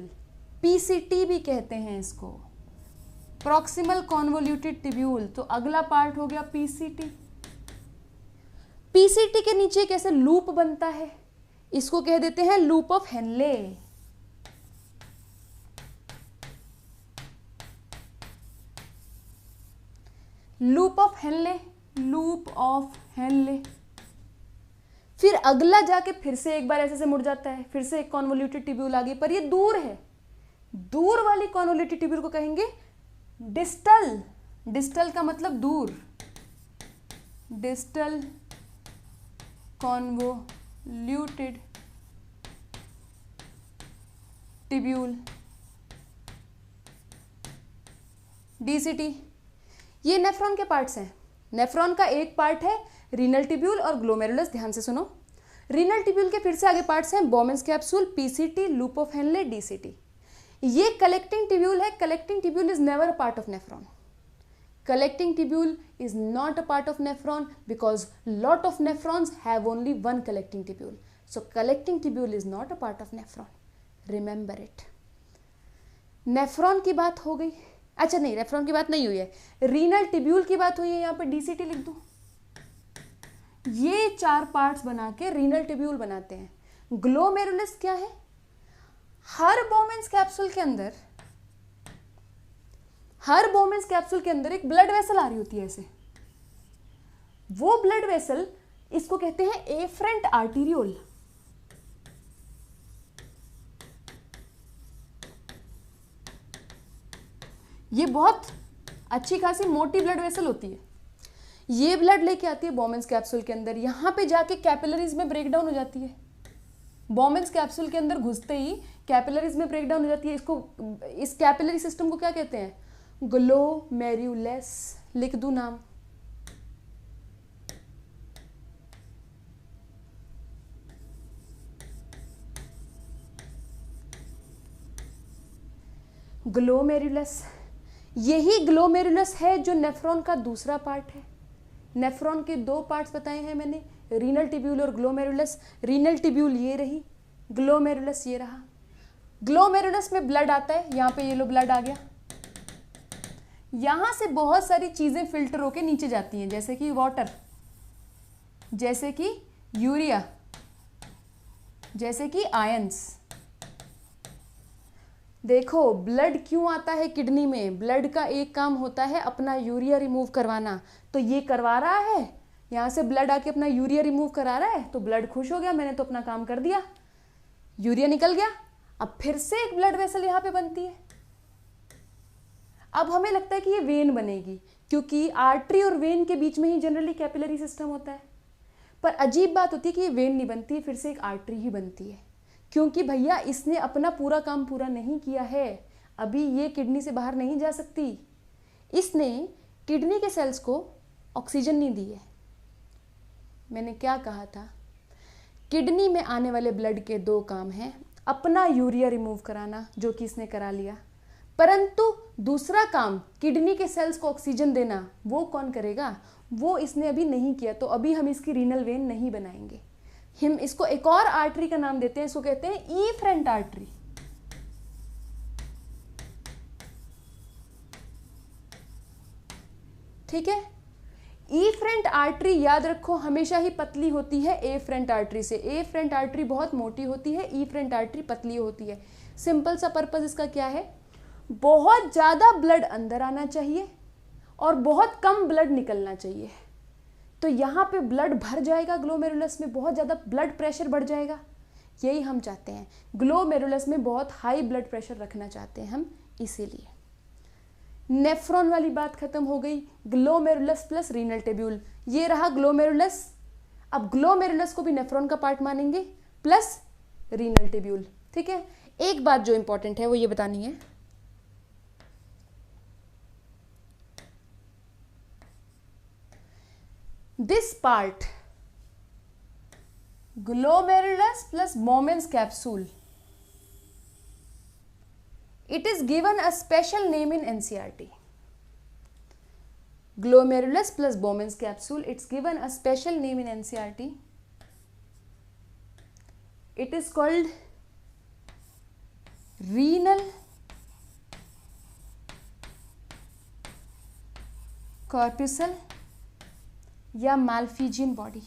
पीसीटी भी कहते हैं इसको, प्रॉक्सिमल कॉन्वोल्यूटेड ट्यूब्यूल। तो अगला पार्ट हो गया पीसीटी। पीसीटी के नीचे कैसे लूप बनता है, इसको कह देते हैं loop of Henle. Loop of Henle, loop of Henley. फिर अगला जाके फिर से एक बार ऐसे मुड़ जाता है, फिर से एक कॉन्वोल्यूटेड ट्यूब्यूल आ गई, पर ये दूर है। दूर वाली कॉन्वोल्यूटेड ट्यूब्यूल को कहेंगे डिस्टल। डिस्टल का मतलब दूर, डिस्टल कॉन्वोल्यूटेड ट्यूब्यूल, डीसीटी। ये नेफ्रॉन के पार्ट्स हैं। नेफ्रॉन का एक पार्ट है रीनल टिब्यूल और ग्लोमेरुलस। ध्यान से सुनो, रीनल टिब्यूल के फिर से आगे पार्ट्स हैं Bowman's capsule, PCT, loop of Henley, DCT. ये कलेक्टिंग टिब्यूल है। Collecting tubule is never a part of nephron. Collecting tubule is not a part of nephron because lot of nephrons have only one collecting tubule. So collecting tubule is not a part of nephron. Remember it. Nephron की बात हो गई। अच्छा नहीं, nephron की बात नहीं हुई है, रीनल टिब्यूल की बात हुई है। यहाँ पे डीसीटी लिख दो। ये 4 पार्ट्स बना के रीनल टिब्यूल बनाते हैं। ग्लोमेरुलस क्या है? हर बोमेन्स कैप्सूल के अंदर एक ब्लड वेसल आ रही होती है ऐसे। वो ब्लड वेसल, इसको कहते हैं एफरेंट आर्टीरियोल। ये बहुत अच्छी खासी मोटी ब्लड वेसल होती है। ये ब्लड लेके आती है बोमेन्स कैप्सूल के अंदर, यहां पे जाके कैपिलरीज में ब्रेकडाउन हो जाती है। बॉमेंस कैप्सूल के अंदर घुसते ही कैपिलरीज में ब्रेक डाउन हो जाती है। इसको, इस कैपिलरी सिस्टम को क्या कहते हैं? ग्लोमेरुलस। लिख दूं नाम? ग्लोमेरुलस। यही ग्लोमेरुलस है जो नेफ्रॉन का दूसरा पार्ट है। नेफ्रॉन के दो पार्ट्स बताए हैं मैंने, रीनल टिब्यूल और ग्लोमेरुलस। रीनल टिब्यूल ये रही, ग्लोमेरुलस ये रहा। ग्लोमेरुलस में ब्लड आता है, यहाँ पे ये लो ब्लड आ गया। यहाँ से बहुत सारी चीज़ें फिल्टर होके नीचे जाती हैं, जैसे कि वाटर, जैसे कि यूरिया, जैसे कि आयंस। देखो ब्लड क्यों आता है किडनी में? ब्लड का एक काम होता है अपना यूरिया रिमूव करवाना, तो ये करवा रहा है, यहाँ से ब्लड आके अपना यूरिया रिमूव करा रहा है, तो ब्लड खुश हो गया, मैंने तो अपना काम कर दिया, यूरिया निकल गया। अब फिर से एक ब्लड वेसल यहाँ पे बनती है। अब हमें लगता है कि ये वेन बनेगी, क्योंकि आर्टरी और वेन के बीच में ही जनरली कैपिलरी सिस्टम होता है। पर अजीब बात होती है कि ये वेन नहीं बनती, फिर से एक आर्टरी ही बनती है, क्योंकि भैया इसने अपना पूरा काम पूरा नहीं किया है, अभी ये किडनी से बाहर नहीं जा सकती। इसने किडनी के सेल्स को ऑक्सीजन नहीं दी है। मैंने क्या कहा था? किडनी में आने वाले ब्लड के दो काम हैं, अपना यूरिया रिमूव कराना, जो कि इसने करा लिया, परंतु दूसरा काम किडनी के सेल्स को ऑक्सीजन देना, वो कौन करेगा? वो इसने अभी नहीं किया, तो अभी हम इसकी रीनल वेन नहीं बनाएंगे। हम इसको एक और आर्टरी का नाम देते हैं, इसको कहते हैं इफरेंट आर्टरी। ठीक है, इफरेंट आर्टरी याद रखो हमेशा ही पतली होती है एफरेंट आर्टरी से। एफरेंट आर्टरी बहुत मोटी होती है, इफरेंट आर्टरी पतली होती है। सिंपल सा पर्पस इसका क्या है? बहुत ज्यादा ब्लड अंदर आना चाहिए और बहुत कम ब्लड निकलना चाहिए। तो यहाँ पे ब्लड भर जाएगा, ग्लोमेरुलस में बहुत ज़्यादा ब्लड प्रेशर बढ़ जाएगा, यही हम चाहते हैं। ग्लोमेरुलस में बहुत हाई ब्लड प्रेशर रखना चाहते हैं हम, इसीलिए। नेफ्रॉन वाली बात खत्म हो गई। ग्लोमेरुलस प्लस रीनल टिब्यूल, ये रहा ग्लोमेरुलस। अब ग्लोमेरुलस को भी नेफ्रॉन का पार्ट मानेंगे, प्लस रीनल टिब्यूल। ठीक है, एक बात जो इंपॉर्टेंट है वो ये बतानी है, this part, glomerulus plus Bowman's capsule, it is given a special name in NCERT. Glomerulus plus Bowman's capsule, it's given a special name in NCERT. It is called renal corpuscle या Malpighian body.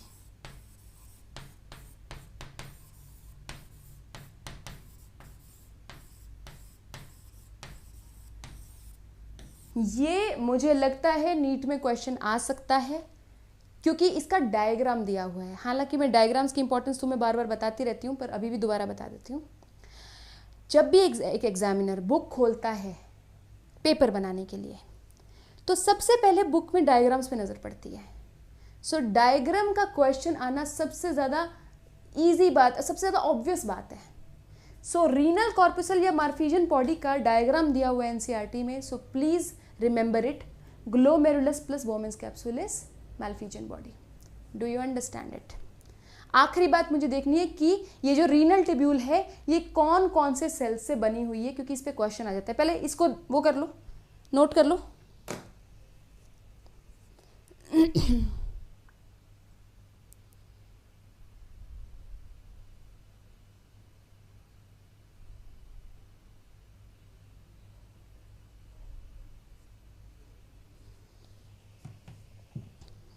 ये मुझे लगता है NEET में question आ सकता है, क्योंकि इसका डायग्राम दिया हुआ है। हालांकि मैं डायग्राम्स की इंपॉर्टेंस तुम्हें बार बार बताती रहती हूँ, पर अभी भी दोबारा बता देती हूँ। जब भी एक एग्जामिनर बुक खोलता है पेपर बनाने के लिए, तो सबसे पहले बुक में डायग्राम्स पे नज़र पड़ती है। सो डायग्राम का क्वेश्चन आना सबसे ज़्यादा ईजी बात, सबसे ज़्यादा ऑब्वियस बात है। सो रीनल कॉर्पसल या मार्फिजियन बॉडी का डायग्राम दिया हुआ है एनसीईआरटी में, so please remember it. Glomerulus plus बोमेंस capsule is Malpighian body. Do you understand it? आखिरी बात मुझे देखनी है कि ये जो रीनल टिब्यूल है ये कौन कौन से सेल्स से बनी हुई है, क्योंकि इस पर क्वेश्चन आ जाता है। पहले इसको वो कर लो, नोट कर लो।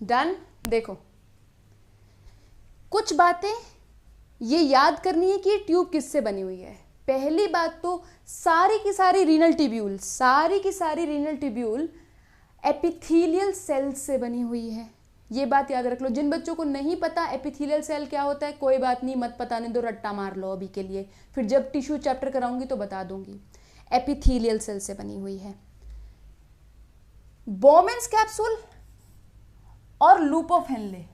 डन। देखो कुछ बातें ये याद करनी है कि ट्यूब किससे बनी हुई है। पहली बात तो सारी की सारी रीनल टिब्यूल एपिथेलियल सेल्स से बनी हुई है। ये बात याद रख लो। जिन बच्चों को नहीं पता एपिथेलियल सेल क्या होता है, कोई बात नहीं, मत पताने दो, रट्टा मार लो अभी के लिए, फिर जब टिश्यू चैप्टर कराऊंगी तो बता दूंगी। एपिथेलियल सेल से बनी हुई है। बोमेंस कैप्सूल और loop of Henley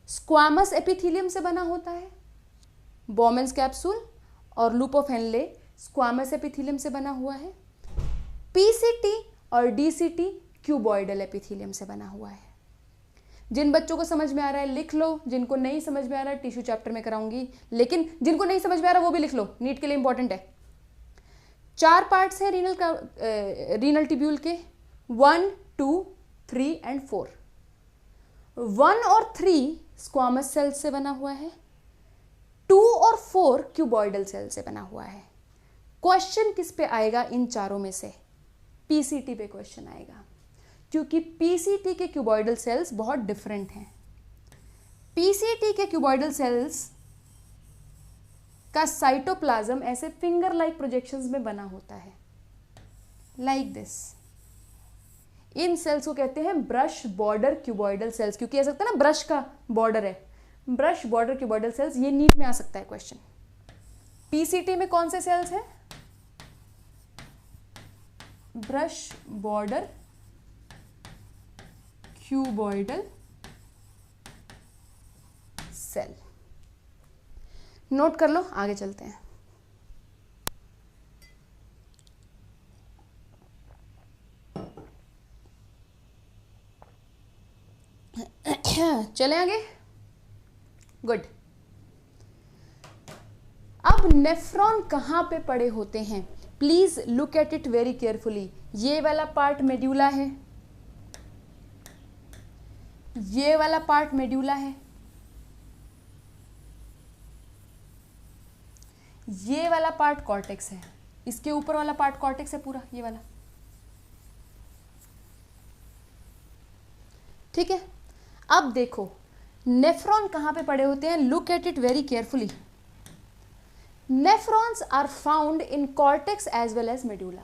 squamous epithelium से बना होता है। बोमेंस कैप्सूल और loop of Henley squamous epithelium से बना हुआ है। पीसीटी और डीसीटी क्यूबॉइडल एपिथेलियम से बना हुआ है। जिन बच्चों को समझ में आ रहा है लिख लो, जिनको नहीं समझ में आ रहा है टिश्यू चैप्टर में कराऊंगी, लेकिन जिनको नहीं समझ में आ रहा वो भी लिख लो, नीट के लिए इंपॉर्टेंट है। 4 पार्ट्स है रीनल ट्यूब्यूल के, 1, 2, 3 एंड 4। 1 और 3 स्क्वामस सेल से बना हुआ है, 2 और 4 क्यूबॉइडल सेल से बना हुआ है। क्वेश्चन किस पे आएगा इन चारों में से? पीसीटी पे क्वेश्चन आएगा, क्योंकि पीसीटी के क्यूबॉइडल सेल्स बहुत डिफरेंट हैं। पीसीटी के क्यूबॉइडल सेल्स का साइटोप्लाज्म ऐसे फिंगर लाइक प्रोजेक्शंस में बना होता है, लाइक दिस। इन सेल्स को कहते हैं ब्रश बॉर्डर क्यूबॉइडल सेल्स, क्योंकि ऐसा लगता है ना ब्रश का बॉर्डर है, ब्रश बॉर्डर क्यूबॉइडल सेल्स। ये नीट में आ सकता है क्वेश्चन। पीसीटी में कौन से सेल्स हैं? Brush border cuboidal cell. Note कर लो, आगे चलते हैं। चले आगे। गुड। अब नेफ्रॉन कहां पे पड़े होते हैं? Please look at it very carefully. ये वाला पार्ट मेड्यूला है, ये वाला पार्ट मेड्यूला है, ये वाला पार्ट कॉर्टेक्स है, इसके ऊपर वाला पार्ट कॉर्टेक्स है पूरा, ये वाला। ठीक है, अब देखो नेफ्रॉन कहां पे पड़े होते हैं। Look at it very carefully. Nephrons are found in cortex as well as medulla,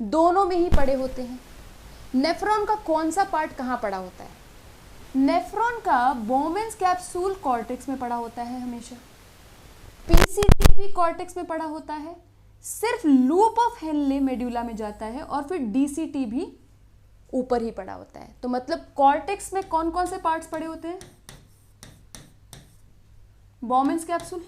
दोनों में ही पड़े होते हैं। नेफ्रॉन का कौन सा पार्ट कहां पड़ा होता है? नेफ्रॉन का बोमेंस कैप्सूल कॉर्टेक्स में पड़ा होता है हमेशा, पीसीटी भी कॉर्टेक्स में पड़ा होता है, सिर्फ लूप ऑफ हेनले मेड्यूला में जाता है, और फिर डीसीटी भी ऊपर ही पड़ा होता है। तो मतलब कॉर्टेक्स में कौन कौन से पार्ट्स पड़े होते हैं? बोमेंस कैप्सूल,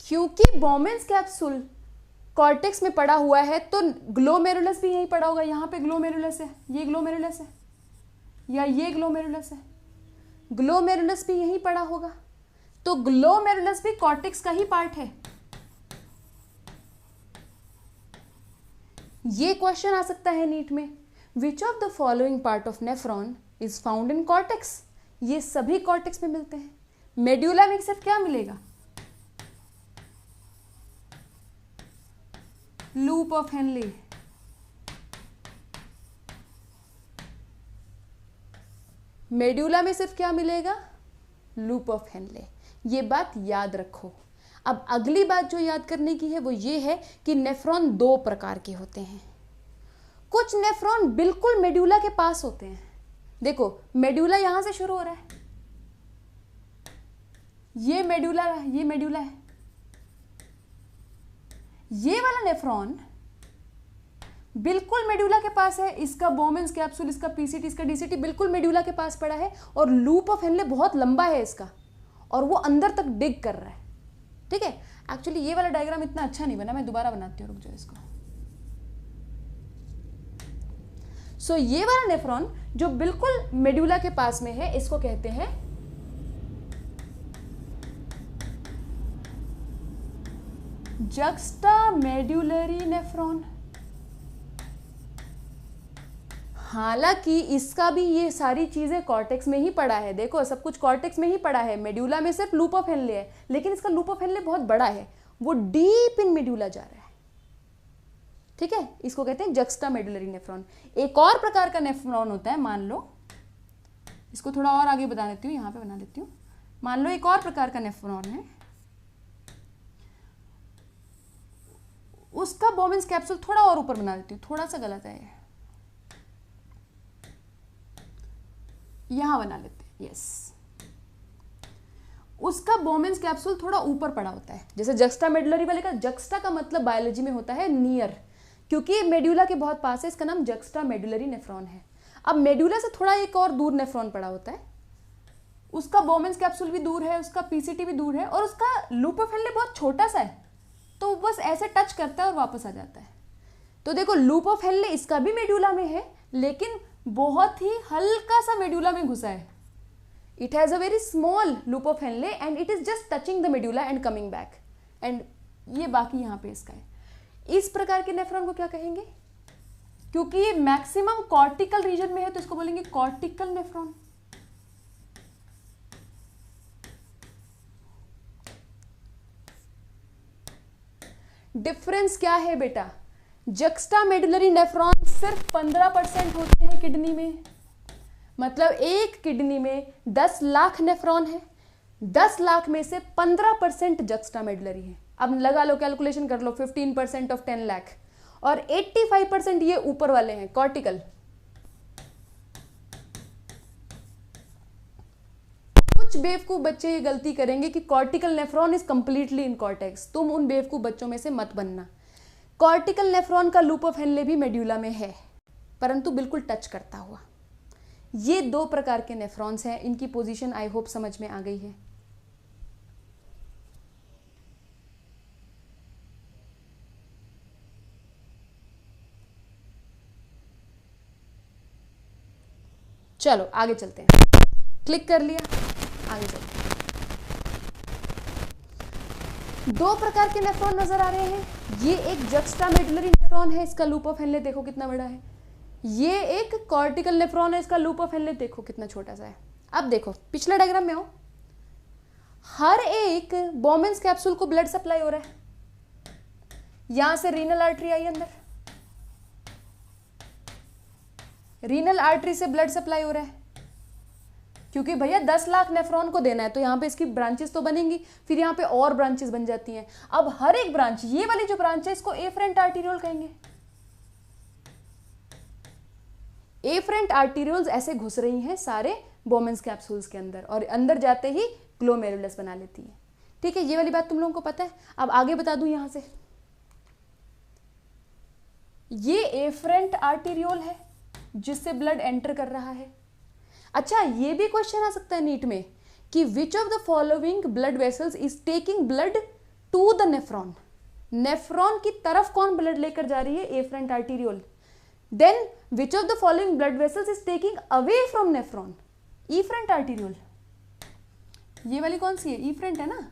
क्योंकि बोमेंस कैप्सूल कॉर्टेक्स में पड़ा हुआ है तो ग्लोमेरुलस भी यहीं पड़ा होगा। यहां पे ग्लोमेरुलस है, ये ग्लोमेरुलस है, या ये ग्लोमेरुलस है, ग्लोमेरुलस भी यहीं पड़ा होगा। तो ग्लोमेरुलस भी कॉर्टेक्स का ही पार्ट है। ये क्वेश्चन आ सकता है नीट में, विच of the following part of nephron is found in cortex? ये सभी कॉर्टेक्स में मिलते हैं। मेड्यूला में सिर्फ क्या मिलेगा? Loop of Henley. मेड्यूला में सिर्फ क्या मिलेगा? Loop of Henley. ये बात याद रखो। अब अगली बात जो याद करने की है वो ये है कि नेफ्रॉन 2 प्रकार के होते हैं। कुछ नेफ्रॉन बिल्कुल मेड्यूला के पास होते हैं। देखो मेड्यूला यहां से शुरू हो रहा है, ये मेड्यूला है, ये मेड्यूला है। ये वाला नेफ्रॉन बिल्कुल मेड्यूला के पास है, इसका बोमेंस कैप्सूल, इसका पीसीटी, इसका डीसीटी बिल्कुल मेड्यूला के पास पड़ा है, और लूप ऑफ हेनले बहुत लंबा है इसका, और वो अंदर तक डिग कर रहा है। ठीक है, एक्चुअली ये वाला डायग्राम इतना अच्छा नहीं बना, मैं दोबारा बनाती हूँ, रुक जाओ इसको। सो ये वाला नेफ्रॉन जो बिल्कुल मेड्यूला के पास में है, इसको कहते हैं जक्स्टामेड्युलरी नेफ्रॉन। हालांकि इसका भी ये सारी चीजें कॉर्टेक्स में ही पड़ा है। देखो सब कुछ कॉर्टेक्स में ही पड़ा है, मेड्यूला में सिर्फ लूप ऑफ हेनले है, लेकिन इसका लूप ऑफ हेनले बहुत बड़ा है, वो डीप इन मेड्यूला जा रहा है। ठीक है, इसको कहते हैं जक्स्टामेड्युलरी नेफ्रॉन। एक और प्रकार का नेफ्रॉन होता है, मान लो इसको थोड़ा और आगे बता देती हूँ, यहां पे बना देती हूँ। मान लो एक और प्रकार का नेफ्रॉन है, उसका बोमेंस कैप्सूल थोड़ा और ऊपर बना देती हूँ, थोड़ा सा गलत है, यहां बना लेते हैं। यस, उसका बोमेंस कैप्सूल थोड़ा ऊपर पड़ा होता है। जैसे जक्स्टा मेडुलरी वाले का, जक्स्टा का मतलब बायोलॉजी में होता है नियर, क्योंकि मेड्यूला के बहुत पास है, इसका नाम जक्स्टा मेडुलरी नेफ्रॉन है। अब मेड्यूला से थोड़ा एक और दूर नेफ्रॉन पड़ा होता है, उसका बोमेंस कैप्सूल भी दूर है, उसका पीसीटी भी दूर है, और उसका लूप ऑफ हेनले बहुत छोटा सा है, तो बस ऐसे टच करता है और वापस आ जाता है। तो देखो लूप ऑफ हेनले इसका भी मेड्यूला में है, लेकिन बहुत ही हल्का सा मेड्यूला में घुसा है। It has a very small loop of Henle and it is just touching the medulla and coming back. And ये बाकी यहाँ पे इसका है। इस प्रकार के नेफ्रॉन को क्या कहेंगे? क्योंकि ये मैक्सिमम कॉर्टिकल रीजन में है तो इसको बोलेंगे कॉर्टिकल नेफ्रॉन। डिफरेंस क्या है बेटा? जक्स्टा मेडुलरी नेफ्रॉन सिर्फ 15% होते हैं किडनी में, मतलब एक किडनी में 10 लाख नेफ्रॉन है, 10 लाख में से 15% जक्स्टा मेडुलरी है। अब लगा लो, कैलकुलेशन कर लो, 15% ऑफ 10 लाख, और 85% ये ऊपर वाले हैं कॉर्टिकल। कुछ बेवकूफ बच्चे ये गलती करेंगे कि cortical nephron is completely in cortex. तुम उन बेवकूफ बच्चों में से मत बनना। कॉर्टिकल नेफ्रॉन का लूप ऑफ हेनले भी मेड्यूला में है, परंतु बिल्कुल टच करता हुआ। ये दो प्रकार के नेफ्रॉन्स हैं, इनकी पोजीशन आई होप समझ में आ गई है। चलो आगे चलते हैं। क्लिक कर लिया, आगे चलते हैं। दो प्रकार के नेफ्रॉन नजर आ रहे हैं। ये एक जक्स्टा मेडुलरी नेफ्रॉन है, इसका लूप ऑफ हेनले देखो कितना बड़ा है। ये एक कॉर्टिकल नेफ्रॉन है, इसका लूप ऑफ हेनले देखो कितना छोटा सा है। अब देखो पिछला डायग्राम में आओ, हर एक बोमेंस कैप्सूल को ब्लड सप्लाई हो रहा है। यहां से रीनल आर्टरी आई अंदर, रीनल आर्टरी से ब्लड सप्लाई हो रहा है, क्योंकि भैया 10 लाख नेफ्रॉन को देना है तो यहां पे इसकी ब्रांचेस तो बनेंगी, फिर यहां पे और ब्रांचेस बन जाती हैं। अब हर एक ब्रांच, ये वाली जो ब्रांच है इसको एफरेंट आर्टीरियोल कहेंगे। एफरेंट आर्टीरियोल्स ऐसे घुस रही हैं सारे बोमेंस कैप्सूल्स के अंदर, और अंदर जाते ही ग्लोमेरुलस बना लेती है। ठीक है, ये वाली बात तुम लोगों को पता है। अब आगे बता दूं, यहां से ये एफरेंट आर्टीरियोल है जिससे ब्लड एंटर कर रहा है। अच्छा, ये भी क्वेश्चन आ सकता है नीट में कि which of the following blood vessels is taking blood to the nephron. Nephron की तरफ कौन ब्लड लेकर जा रही है? Afferent arteriole. Then which of the following blood vessels is taking away from nephron? Efferent arteriole. ये वाली कौन सी है? इफरेंट है ना।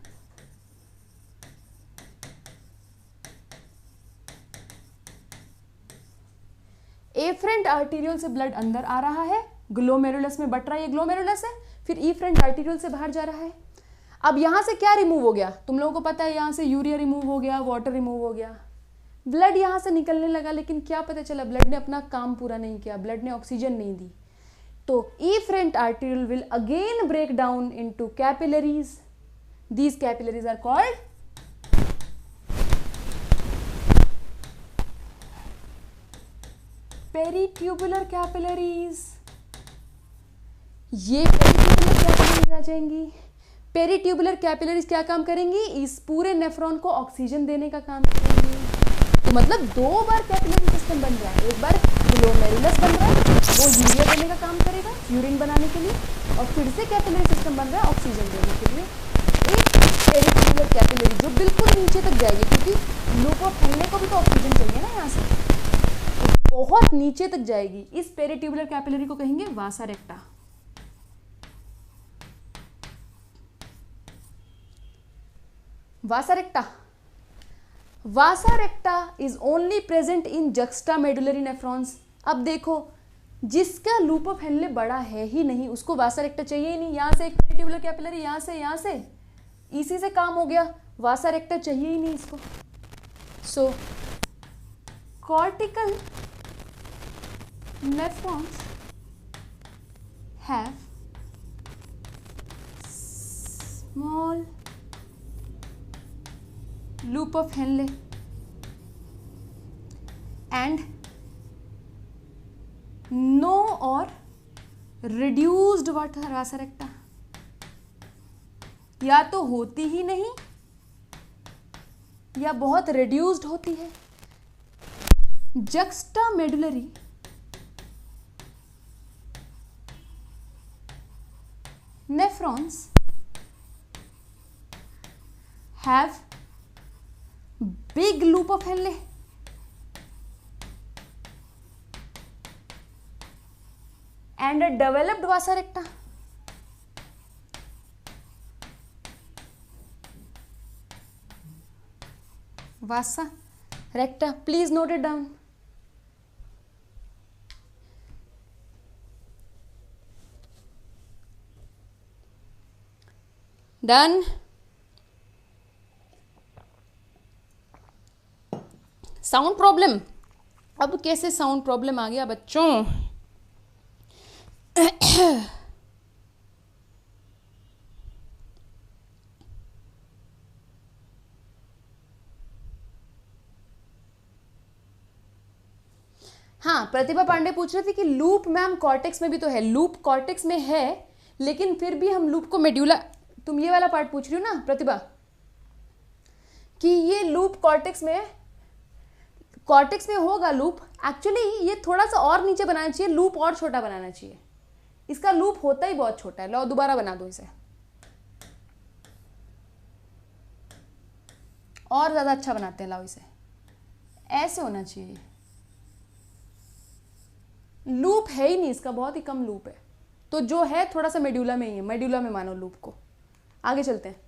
एफरेंट आर्टीरियोल से ब्लड अंदर आ रहा है, ग्लोमेरुलस में बट रहा है, ये ग्लोमेरुलस है, फिर इफरेंट आर्टीरियोल से बाहर जा रहा है। अब यहां से क्या रिमूव हो गया? तुम लोगों को पता है, यहां से यूरिया रिमूव हो गया, वाटर रिमूव हो गया, ब्लड यहां से निकलने लगा। लेकिन क्या पता चला, ब्लड ने अपना काम पूरा नहीं किया, ब्लड ने ऑक्सीजन नहीं दी। तो efferent arterial will again break down into capillaries. These capillaries are called peritubular capillaries. ये पेरिट्यूबुलर कैपिलरीज आ जाएंगी। पेरिट्यूबुलर कैपिलरीज क्या काम करेंगी? इस पूरे नेफ्रॉन को ऑक्सीजन देने का काम करेंगी। तो मतलब दो बार कैपिलरी सिस्टम बन रहा है। एक बार ग्लोमेरुलस बन रहा है, वो यूरिया देने का काम करेगा यूरिन बनाने के लिए, और फिर से कैपिलरी सिस्टम बन रहा है ऑक्सीजन देने के लिए। एक पेरिट्यूबुलर कैपिलरी जो बिल्कुल नीचे तक जाएगी, क्योंकि लूप ऑफ हेनले को भी तो ऑक्सीजन चाहिए ना यहाँ से, बहुत नीचे तक जाएगी। इस पेरिट्यूबुलर कैपिलरी को कहेंगे vasa recta. Vasa recta. Vasa recta is only present in juxtamedullary nephrons. अब देखो, जिसका लूप ऑफ हेनले बड़ा है ही नहीं उसको वासा रेक्टा चाहिए ही नहीं। यहां से एक पेरिट्यूबुलर कैपिलरी, यहां से इसी से काम हो गया, वासा रेक्टा चाहिए ही नहीं इसको। सो cortical nephrons have small loop of Henle and no or reduced vasa recta, या तो होती ही नहीं या बहुत रिड्यूस्ड होती है। juxtamedullary nephrons have big loop of Henle and a developed vasa recta. Vasa recta, please note it down. Done. Sound problem, अब कैसे साउंड प्रॉब्लम आ गया बच्चों? हाँ, प्रतिभा पांडे पूछ रहे थे कि लूप मैम कॉर्टेक्स में भी तो है। लूप कॉर्टेक्स में है, लेकिन फिर भी हम लूप को मेड्यूला, तुम ये वाला पार्ट पूछ रही हो ना प्रतिभा, कि ये लूप कॉर्टेक्स में, कॉर्टेक्स में होगा लूप। एक्चुअली ये थोड़ा सा और नीचे बनाना चाहिए, लूप और छोटा बनाना चाहिए। इसका लूप होता ही बहुत छोटा है। लो दोबारा बना दो इसे, और ज्यादा अच्छा बनाते हैं। लाओ इसे, ऐसे होना चाहिए। लूप है ही नहीं इसका, बहुत ही कम लूप है। तो जो है थोड़ा सा मेड्यूला में ही है, मेड्यूला में मानो लूप को। आगे चलते हैं।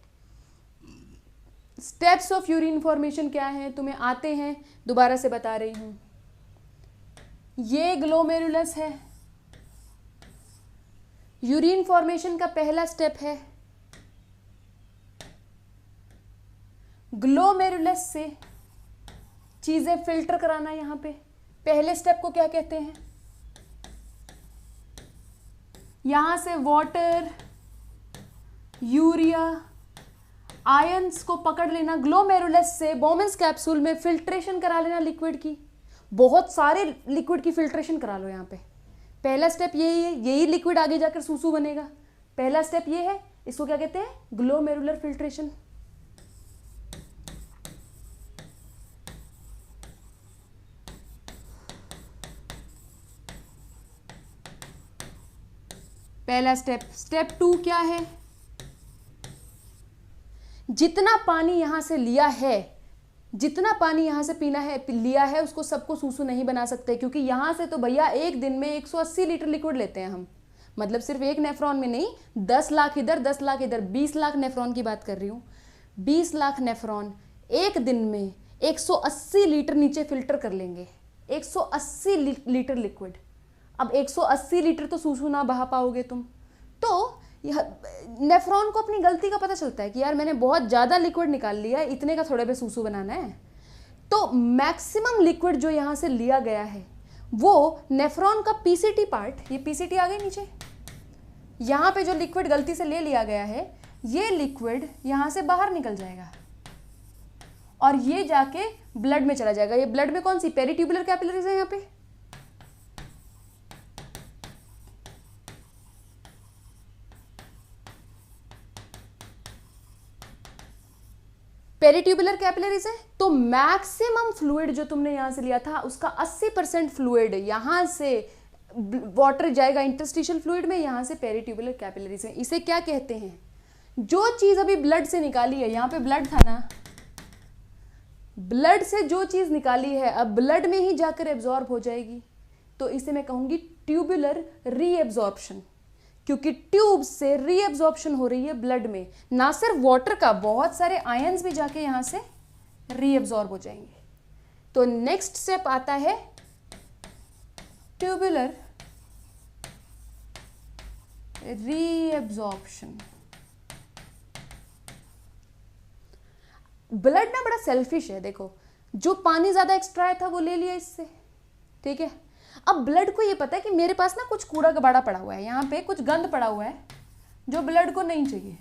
स्टेप्स ऑफ यूरिन फॉर्मेशन क्या है, तुम्हें आते हैं, दोबारा से बता रही हूं। ये ग्लोमेरुलस है। यूरिन फॉर्मेशन का पहला स्टेप है ग्लोमेरुलस से चीजें फिल्टर कराना। यहां पे पहले स्टेप को क्या कहते हैं? यहां से वाटर, यूरिया, आयंस को पकड़ लेना, ग्लोमेरुलस से बोमेंस कैप्सूल में फिल्ट्रेशन करा लेना लिक्विड की। बहुत सारे लिक्विड की फिल्ट्रेशन करा लो। यहाँ पे पहला स्टेप यही है, यही लिक्विड आगे जाकर सूसू बनेगा। पहला स्टेप ये है, इसको क्या कहते हैं? Glomerular filtration. पहला स्टेप। स्टेप 2 क्या है? जितना पानी यहां से लिया है, जितना पानी यहां से पीना है, लिया है, उसको सबको सूसू नहीं बना सकते, क्योंकि यहां से तो भैया एक दिन में 180 लीटर लिक्विड लेते हैं हम। मतलब सिर्फ एक नेफ्रॉन में नहीं, 10 लाख इधर 10 लाख इधर, 20 लाख नेफ्रॉन की बात कर रही हूं। 20 लाख नेफ्रॉन एक दिन में 180 लीटर नीचे फिल्टर कर लेंगे। 180 लीटर लिक्विड। अब 180 लीटर तो सूसू ना बहा पाओगे तुम। तो नेफ्रॉन को अपनी गलती का पता चलता है कि यार मैंने बहुत ज़्यादा लिक्विड निकाल लिया है, इतने का थोड़े पे सूसू बनाना है। तो मैक्सिमम लिक्विड जो यहाँ से लिया गया है वो नेफ्रॉन का पीसीटी पार्ट, ये पीसीटी आ गई नीचे, यहाँ पे जो लिक्विड गलती से ले लिया गया है, ये लिक्विड यहाँ से बाहर निकल जाएगा और ये जाके ब्लड में चला जाएगा। ये ब्लड में कौन सी? पेरिट्यूबुलर कैपिलरीज है यहाँ पे। पेरिट्यूबुलर कैपिलरीज है। तो मैक्सिमम फ्लूइड जो तुमने यहां से लिया था उसका 80% फ्लूइड यहां से वाटर जाएगा इंटरस्टिशियल फ्लूइड में, यहां से पेरिट्यूबुलर कैपिलरीज में। इसे क्या कहते हैं? जो चीज अभी ब्लड से निकाली है, यहां पे ब्लड था ना, ब्लड से जो चीज निकाली है अब ब्लड में ही जाकर एब्जॉर्ब हो जाएगी। तो इसे मैं कहूंगी ट्यूबुलर रीएब्जॉर्प्शन, क्योंकि ट्यूब से रीएब्जॉर्प्शन हो रही है ब्लड में। ना सिर्फ वाटर का, बहुत सारे आयंस भी जाके यहां से रीएब्जॉर्ब हो जाएंगे। तो नेक्स्ट स्टेप आता है ट्यूबुलर रीएब्जॉर्प्शन। ब्लड ना बड़ा सेल्फिश है। देखो, जो पानी ज्यादा एक्स्ट्रा था वो ले लिया इससे, ठीक है। अब ब्लड को ये पता है कि मेरे पास ना कुछ कूड़ा कबाड़ा पड़ा हुआ है, यहाँ पे कुछ गंद पड़ा हुआ है जो ब्लड को नहीं चाहिए,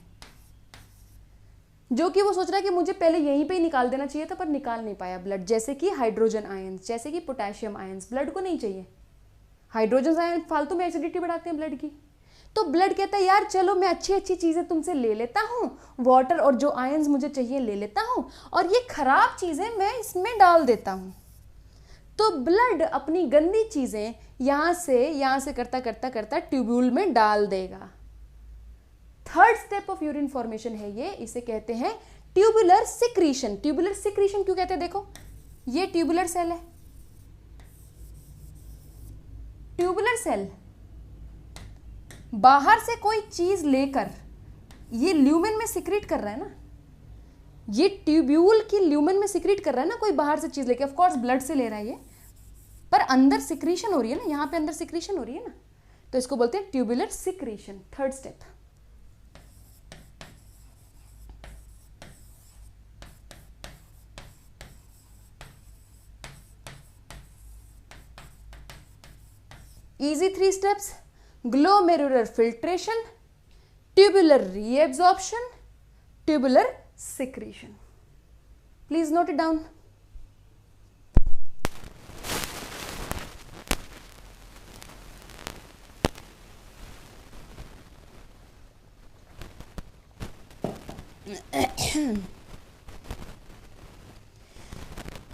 जो कि वो सोच रहा है कि मुझे पहले यहीं पे ही निकाल देना चाहिए था, पर निकाल नहीं पाया ब्लड। जैसे कि हाइड्रोजन आयंस, जैसे कि पोटेशियम आयंस ब्लड को नहीं चाहिए। हाइड्रोजन आयन फालतू में एसिडिटी बढ़ाते हैं ब्लड की। तो ब्लड कहता है यार चलो मैं अच्छी अच्छी चीज़ें तुमसे ले लेता हूँ, वाटर और जो आयंस मुझे चाहिए ले लेता हूँ, और ये खराब चीज़ें मैं इसमें डाल देता हूँ। तो ब्लड अपनी गंदी चीज़ें यहाँ से करता करता करता ट्यूब्यूल में डाल देगा। Third step of urine formation है ये, इसे कहते हैं ट्यूबुलर सिक्रीशन। ट्यूबुलर सिक्रीशन क्यों कहते हैं? देखो ये ट्यूबुलर सेल है, ट्यूबुलर सेल बाहर से कोई चीज लेकर ये ल्यूमेन में सिक्रीट कर रहा है ना, ये ट्यूब्यूल की ल्यूमेन में सिक्रीट कर रहा है ना, कोई बाहर से चीज लेकर, ऑफ कोर्स ब्लड से ले रहा है ये, पर अंदर सिक्रीशन हो रही है ना, यहां पे अंदर सिक्रीशन हो रही है ना, तो इसको बोलते हैं tubular secretion. Third step. Easy 3 steps: glomerular filtration, tubular reabsorption, tubular secretion. Please note it down.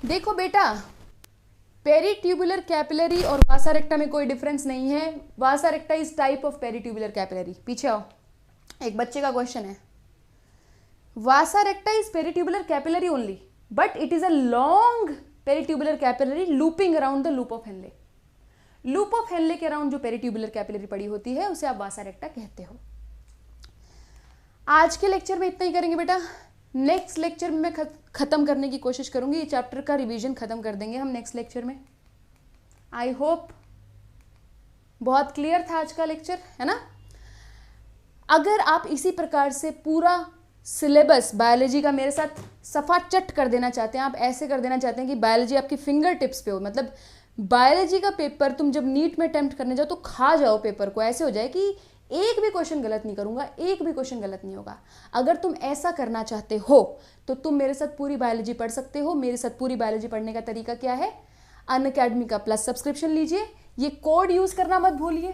देखो बेटा, पेरीट्यूबुलर कैपिलरी और वासा रेक्टा में कोई डिफरेंस नहीं है। Vasa recta is type of peritubular capillary. पीछे आओ, एक बच्चे का क्वेश्चन है। Vasa recta is peritubular capillary only, but it is a long peritubular capillary looping around the loop of Henle. Loop of Henle के around जो peritubular capillary पड़ी होती है उसे आप वासा रेक्टा कहते हो। आज के लेक्चर में इतना ही करेंगे बेटा। नेक्स्ट लेक्चर में मैं खत्म करने की कोशिश करूंगी, ये चैप्टर का रिवीजन खत्म कर देंगे हम नेक्स्ट लेक्चर में। आई होप बहुत क्लियर था आज का लेक्चर, है ना। अगर आप इसी प्रकार से पूरा सिलेबस बायोलॉजी का मेरे साथ सफा चट कर देना चाहते हैं, आप ऐसे कर देना चाहते हैं कि बायोलॉजी आपकी फिंगर टिप्स पे हो, मतलब बायोलॉजी का पेपर तुम जब नीट में अटेम्प्ट करने जाओ तो खा जाओ पेपर को, ऐसे हो जाए कि एक भी क्वेश्चन गलत नहीं करूंगा, एक भी क्वेश्चन गलत नहीं होगा। अगर तुम ऐसा करना चाहते हो तो तुम मेरे साथ पूरी बायोलॉजी पढ़ सकते हो। मेरे साथ पूरी बायोलॉजी पढ़ने का तरीका क्या है? अनअकैडमी का प्लस सब्सक्रिप्शन लीजिए, ये कोड यूज करना मत भूलिए।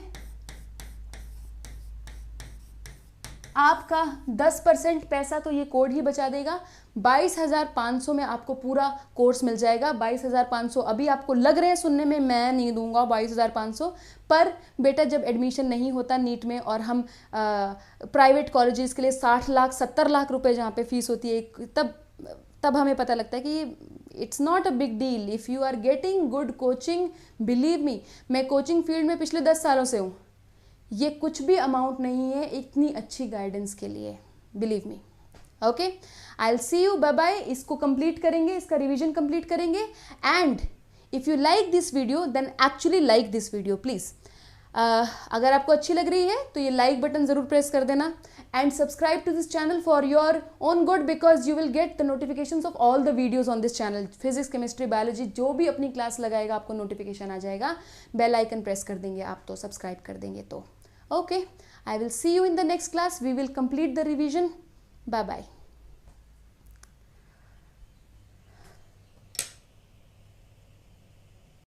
आपका 10% पैसा तो ये कोड ही बचा देगा। 22,500 में आपको पूरा कोर्स मिल जाएगा। 22,500 अभी आपको लग रहे हैं सुनने में, मैं नहीं दूंगा 22,500, पर बेटा जब एडमिशन नहीं होता नीट में और हम प्राइवेट कॉलेजेस के लिए 60 लाख 70 लाख रुपए जहाँ पे फीस होती है, तब हमें पता लगता है कि it's not a big deal if you are getting good coaching. Believe me, मैं कोचिंग फील्ड में पिछले 10 सालों से हूँ। ये कुछ भी अमाउंट नहीं है इतनी अच्छी गाइडेंस के लिए, believe me. Okay, I will see you, bye bye. इसको कंप्लीट करेंगे, इसका रिवीजन कंप्लीट करेंगे। And if you like this video then actually like this video please. अगर आपको अच्छी लग रही है तो ये लाइक बटन ज़रूर प्रेस कर देना, and subscribe to this channel for your own good, because you will get the notifications of all the videos on this channel. Physics, chemistry, biology जो भी अपनी क्लास लगाएगा आपको नोटिफिकेशन आ जाएगा। बेल आइकन प्रेस कर देंगे आप तो, सब्सक्राइब कर देंगे तो। Okay, I will see you in the next class. We will complete the revision. Bye bye.